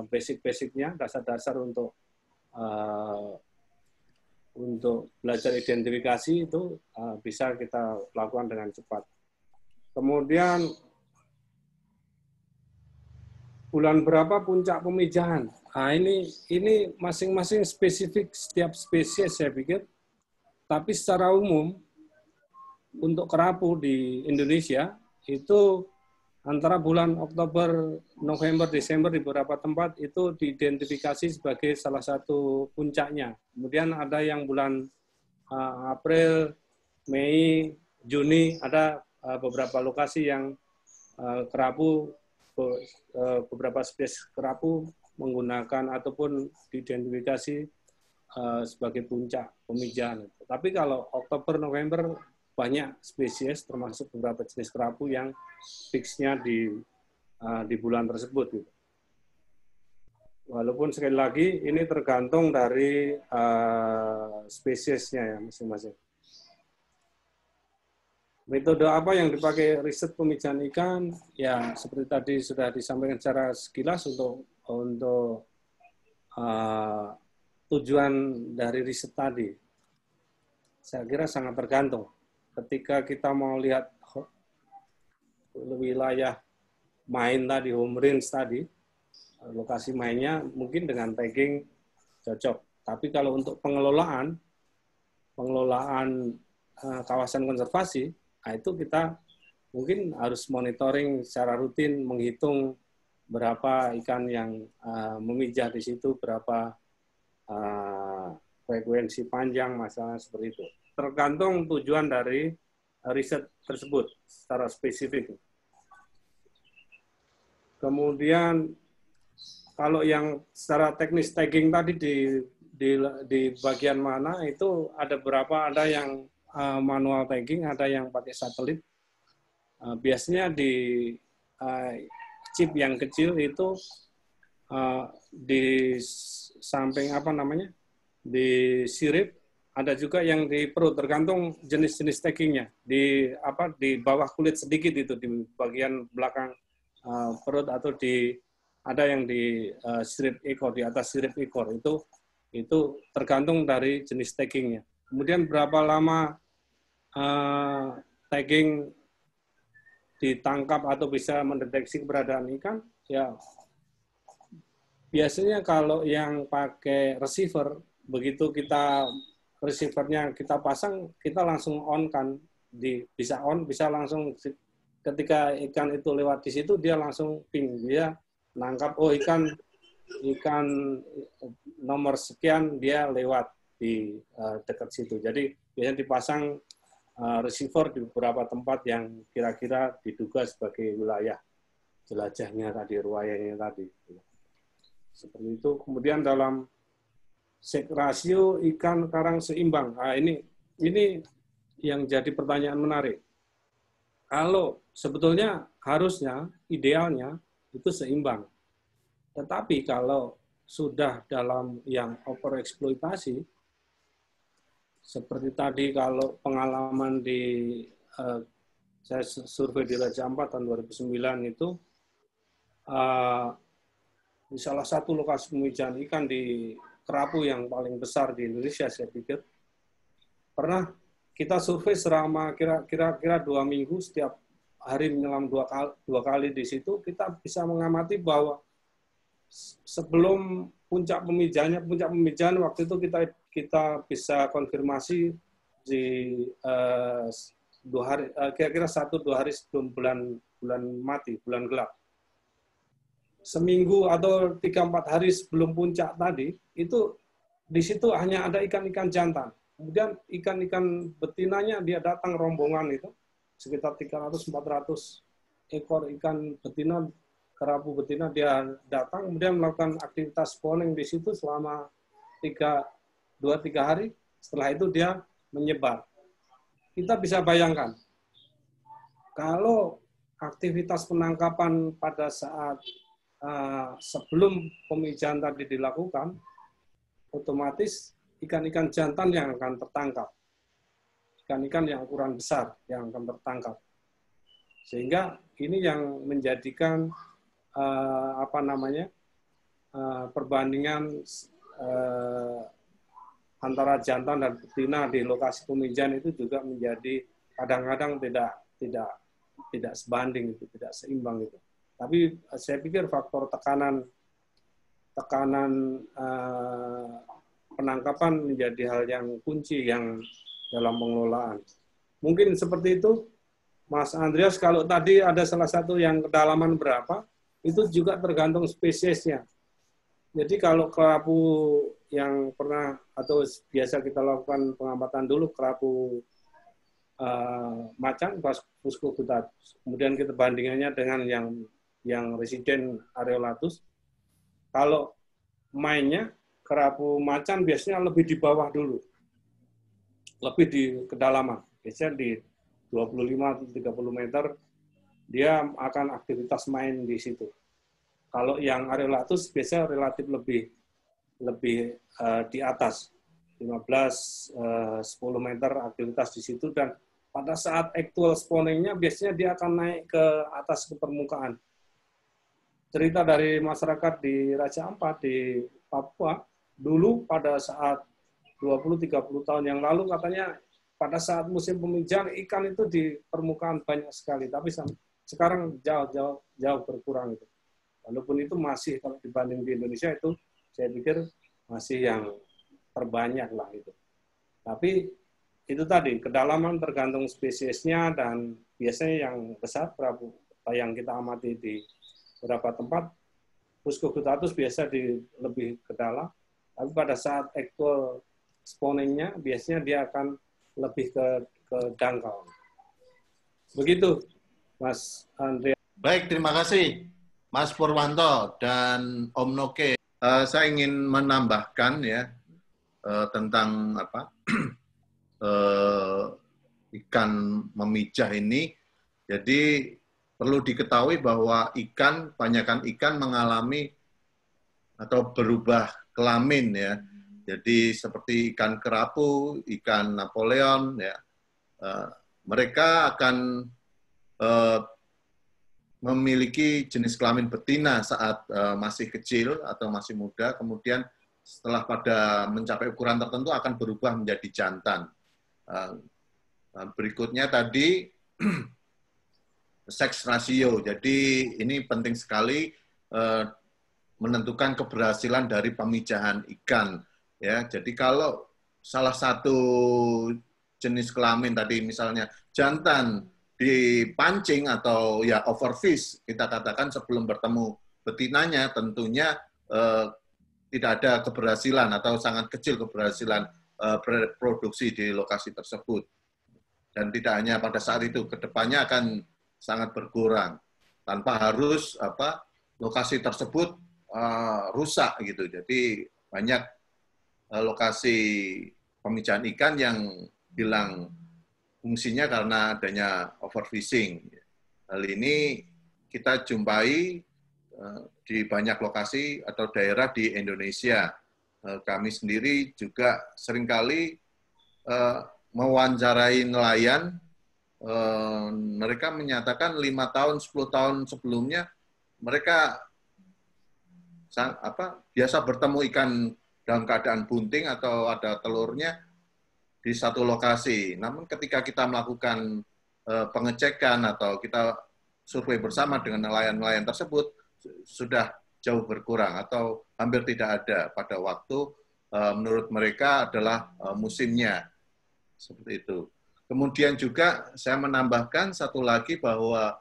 basic-basicnya, dasar-dasar untuk belajar identifikasi itu bisa kita lakukan dengan cepat. Kemudian bulan berapa puncak pemijahan? Nah, ini masing-masing spesifik setiap spesies saya pikir. Tapi secara umum untuk kerapu di Indonesia itu antara bulan Oktober, November, Desember di beberapa tempat itu diidentifikasi sebagai salah satu puncaknya. Kemudian ada yang bulan April, Mei, Juni, ada beberapa lokasi yang kerapu, beberapa spesies kerapu menggunakan ataupun diidentifikasi sebagai puncak pemijahan. Tapi kalau Oktober, November banyak spesies termasuk beberapa jenis kerapu yang fixnya di bulan tersebut. Gitu. Walaupun sekali lagi ini tergantung dari spesiesnya ya masing-masing. Metode apa yang dipakai riset pemijahan ikan? Ya seperti tadi sudah disampaikan secara sekilas untuk tujuan dari riset tadi. Saya kira sangat tergantung. Ketika kita mau lihat wilayah main tadi, home range tadi, lokasi mainnya mungkin dengan tagging cocok. Tapi kalau untuk pengelolaan kawasan konservasi, nah itu kita mungkin harus monitoring secara rutin, menghitung berapa ikan yang memijah di situ, berapa frekuensi panjang, masalah seperti itu. Tergantung tujuan dari riset tersebut secara spesifik. Kemudian kalau yang secara teknis tagging tadi di bagian mana itu ada berapa, ada yang manual tagging, ada yang pakai satelit. Biasanya di chip yang kecil itu di samping di sirip, ada juga yang di perut, tergantung jenis-jenis taggingnya. Di bawah kulit sedikit itu di bagian belakang perut, atau ada yang di sirip ekor, di atas sirip ekor, itu tergantung dari jenis taggingnya. Kemudian berapa lama tagging ditangkap atau bisa mendeteksi keberadaan ikan, ya biasanya kalau yang pakai receiver, begitu receivernya kita pasang, kita langsung on kan, bisa langsung ketika ikan itu lewat di situ, dia langsung ping, dia nangkap oh ikan nomor sekian dia lewat di dekat situ. Jadi biasanya dipasang receiver di beberapa tempat yang kira-kira diduga sebagai wilayah jelajahnya tadi, ruayanya tadi. Seperti itu. Kemudian dalam seks rasio ikan karang seimbang. Nah, ini yang jadi pertanyaan menarik. Kalau sebetulnya harusnya idealnya itu seimbang. Tetapi kalau sudah dalam yang overeksploitasi, seperti tadi kalau pengalaman saya survei di Raja Ampat tahun 2009 itu, di salah satu lokasi pemijahan ikan di kerapu yang paling besar di Indonesia, saya pikir. Pernah kita survei selama kira-kira 2 minggu, setiap hari menyelam dua kali di situ, kita bisa mengamati bahwa sebelum puncak pemijahan waktu itu kita bisa konfirmasi di kira-kira 1-2 hari sebelum bulan mati, bulan gelap. Seminggu atau 3-4 hari sebelum puncak tadi, itu di situ hanya ada ikan-ikan jantan. Kemudian ikan-ikan betinanya dia datang rombongan itu, sekitar 300-400 ekor ikan betina, kerapu betina dia datang, kemudian melakukan aktivitas spawning di situ selama 2-3 hari. Setelah itu dia menyebar. Kita bisa bayangkan, kalau aktivitas penangkapan pada saat sebelum pemijahan tadi dilakukan, otomatis ikan-ikan jantan yang akan tertangkap. Ikan-ikan yang ukuran besar yang akan tertangkap. Sehingga ini yang menjadikan perbandingan antara jantan dan betina di lokasi pemijahan itu juga menjadi kadang-kadang tidak sebanding, itu tidak seimbang itu. Tapi saya pikir faktor tekanan penangkapan menjadi hal yang kunci yang dalam pengelolaan. Mungkin seperti itu, Mas Andreas. Kalau tadi ada salah satu yang kedalaman berapa, itu juga tergantung spesiesnya. Jadi kalau kerapu yang pernah atau biasa kita lakukan pengamatan dulu, kerapu macan, Fusco guttatus. Kemudian kita bandingannya dengan yang residen Areolatus. Kalau mainnya, kerapu macan biasanya lebih di bawah dulu. Lebih di kedalaman. Biasanya di 25-30 meter, dia akan aktivitas main di situ. Kalau yang Areolatus biasanya relatif lebih di atas, 15-10 meter aktivitas di situ, dan pada saat actual spawning-nya biasanya dia akan naik ke atas ke permukaan. Cerita dari masyarakat di Raja Ampat di Papua, dulu pada saat 20-30 tahun yang lalu katanya pada saat musim pemijahan ikan itu di permukaan banyak sekali, tapi sekarang jauh berkurang itu. Walaupun itu masih kalau dibanding di Indonesia itu saya pikir masih yang terbanyak lah itu. Tapi itu tadi kedalaman tergantung spesiesnya, dan biasanya yang besar kerapu yang kita amati di beberapa tempat Fusco guttatus biasa lebih ke dalam, tapi pada saat actual spawning-nya biasanya dia akan lebih ke dangkal. Begitu, Mas Andrea. Baik, terima kasih Mas Purwanto dan Om Noke. Saya ingin menambahkan ya tentang ikan memijah ini. Jadi perlu diketahui bahwa kebanyakan ikan mengalami atau berubah kelamin ya. Jadi seperti ikan kerapu, ikan Napoleon ya. Mereka akan memiliki jenis kelamin betina saat masih kecil atau masih muda, kemudian setelah pada mencapai ukuran tertentu akan berubah menjadi jantan. Berikutnya tadi seks rasio. Jadi ini penting sekali menentukan keberhasilan dari pemijahan ikan. Ya, jadi kalau salah satu jenis kelamin tadi misalnya jantan dipancing atau ya overfish, kita katakan sebelum bertemu betinanya, tentunya tidak ada keberhasilan atau sangat kecil keberhasilan produksi di lokasi tersebut. Dan tidak hanya pada saat itu, kedepannya akan sangat berkurang tanpa harus lokasi tersebut rusak gitu. Jadi banyak lokasi pemijahan ikan yang hilang fungsinya karena adanya overfishing. Hal ini kita jumpai di banyak lokasi atau daerah di Indonesia. Kami sendiri juga seringkali mewawancarai nelayan, mereka menyatakan 5 tahun, 10 tahun sebelumnya mereka biasa bertemu ikan dalam keadaan bunting atau ada telurnya di satu lokasi. Namun ketika kita melakukan pengecekan atau kita survei bersama dengan nelayan-nelayan tersebut, sudah jauh berkurang atau hampir tidak ada pada waktu menurut mereka adalah musimnya. Seperti itu. Kemudian juga saya menambahkan satu lagi bahwa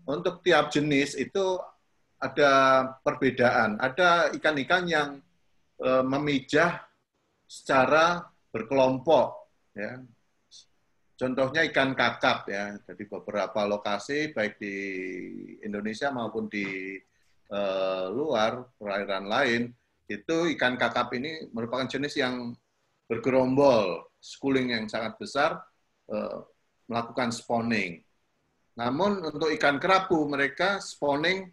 untuk tiap jenis itu ada perbedaan. Ada ikan-ikan yang memijah secara berkelompok. Ya. Contohnya ikan kakap. Ya. Jadi beberapa lokasi, baik di Indonesia maupun di luar perairan lain, itu ikan kakap ini merupakan jenis yang bergerombol, schooling yang sangat besar, melakukan spawning. Namun untuk ikan kerapu, mereka spawning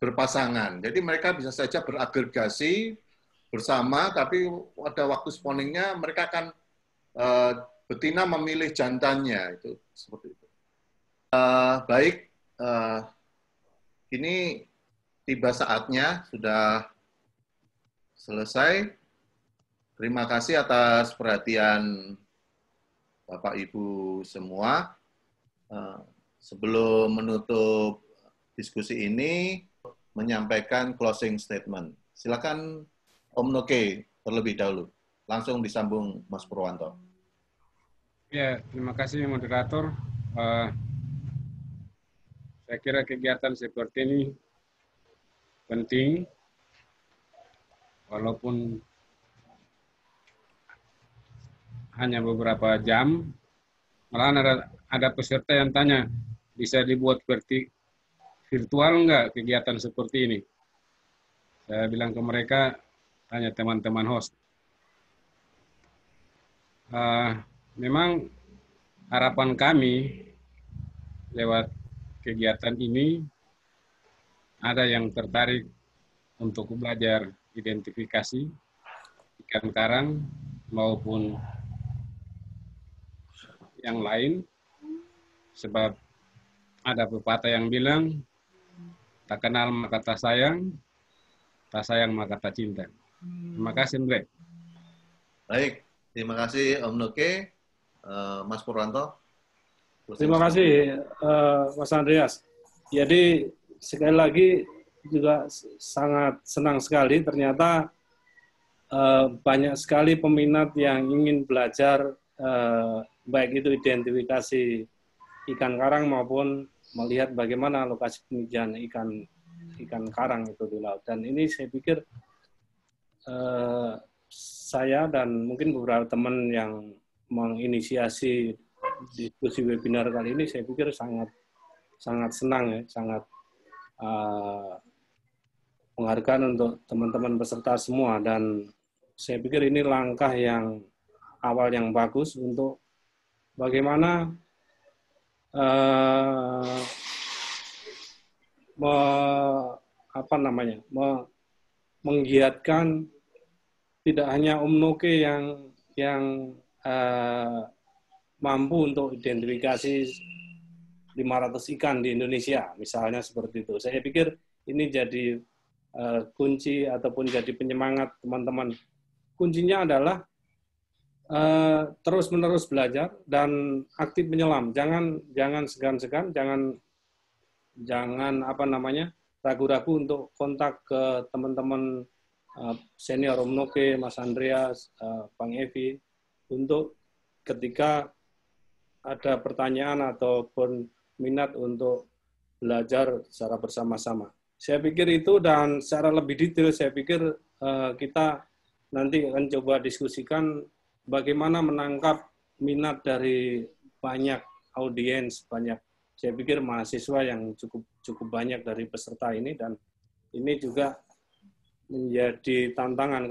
berpasangan. Jadi mereka bisa saja beragregasi bersama, tapi pada waktu spawningnya mereka akan betina memilih jantannya. Itu seperti itu. Baik, ini tiba saatnya, sudah selesai. Terima kasih atas perhatian Bapak Ibu semua. Sebelum menutup diskusi ini, menyampaikan closing statement. Silakan Om Noke terlebih dahulu. Langsung disambung Mas Purwanto. Ya, terima kasih moderator. Saya kira kegiatan seperti ini penting, walaupun hanya beberapa jam. Malahan ada peserta yang tanya, bisa dibuat virtual enggak kegiatan seperti ini? Saya bilang ke mereka, tanya teman-teman host. Memang harapan kami lewat kegiatan ini, ada yang tertarik untuk belajar identifikasi ikan karang maupun yang lain, sebab ada pepatah yang bilang, tak kenal maka tak sayang maka tak cinta. Terima kasih, Andre. Baik, terima kasih Om Noke. Mas Purwanto. Terima kasih Mas Andreas. Jadi sekali lagi juga sangat senang sekali, ternyata banyak sekali peminat yang ingin belajar baik itu identifikasi ikan karang maupun melihat bagaimana lokasi pemijahan ikan karang itu di laut. Dan ini saya pikir saya dan mungkin beberapa teman yang menginisiasi diskusi webinar kali ini, saya pikir sangat senang ya, sangat penghargaan untuk teman-teman peserta semua, dan saya pikir ini langkah yang awal yang bagus untuk bagaimana menggiatkan tidak hanya Om Noke yang mampu untuk identifikasi 500 ikan di Indonesia, misalnya seperti itu. Saya pikir ini jadi kunci ataupun jadi penyemangat teman-teman. Kuncinya adalah terus-menerus belajar dan aktif menyelam. Jangan segan-segan, jangan ragu-ragu untuk kontak ke teman-teman senior Om Noke, Mas Andreas, Bang Evi, untuk ketika ada pertanyaan ataupun minat untuk belajar secara bersama-sama. Saya pikir itu, dan secara lebih detail saya pikir kita nanti akan coba diskusikan bagaimana menangkap minat dari banyak audiens, saya pikir mahasiswa yang cukup banyak dari peserta ini, dan ini juga menjadi tantangan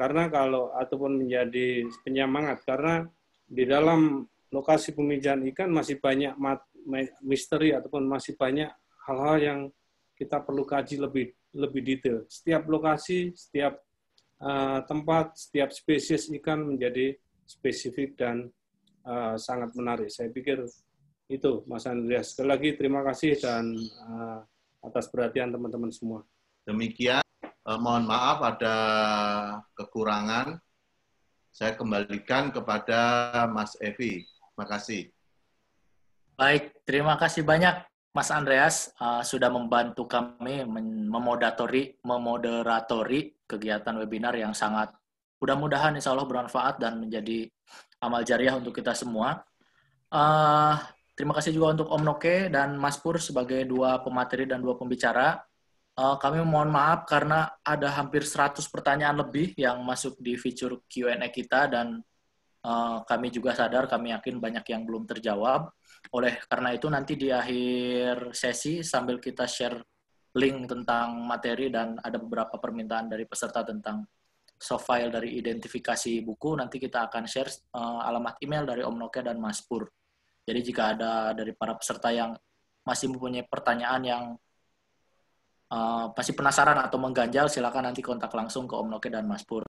ataupun menjadi penyemangat, karena di dalam lokasi pemijahan ikan masih banyak misteri ataupun masih banyak hal-hal yang kita perlu kaji lebih detail. Setiap lokasi, setiap tempat, setiap spesies ikan menjadi spesifik dan sangat menarik. Saya pikir itu, Mas Andreas. Sekali lagi terima kasih dan atas perhatian teman-teman semua. Demikian Mohon maaf ada kekurangan. Saya kembalikan kepada Mas Evi. Terima kasih. Baik, terima kasih banyak Mas Andreas sudah membantu kami memoderatori kegiatan webinar yang sangat mudah-mudahan insya Allah bermanfaat dan menjadi amal jariah untuk kita semua. Terima kasih juga untuk Om Noke dan Mas Pur sebagai dua pemateri dan dua pembicara. Kami mohon maaf karena ada hampir 100 pertanyaan lebih yang masuk di fitur Q&A kita dan kami juga sadar, kami yakin banyak yang belum terjawab. Oleh karena itu nanti di akhir sesi sambil kita share link tentang materi dan ada beberapa permintaan dari peserta tentang soft file dari identifikasi buku, nanti kita akan share alamat email dari Om Noke dan Mas Pur. Jadi jika ada dari para peserta yang masih mempunyai pertanyaan yang masih penasaran atau mengganjal, silakan nanti kontak langsung ke Om Noke dan Mas Pur.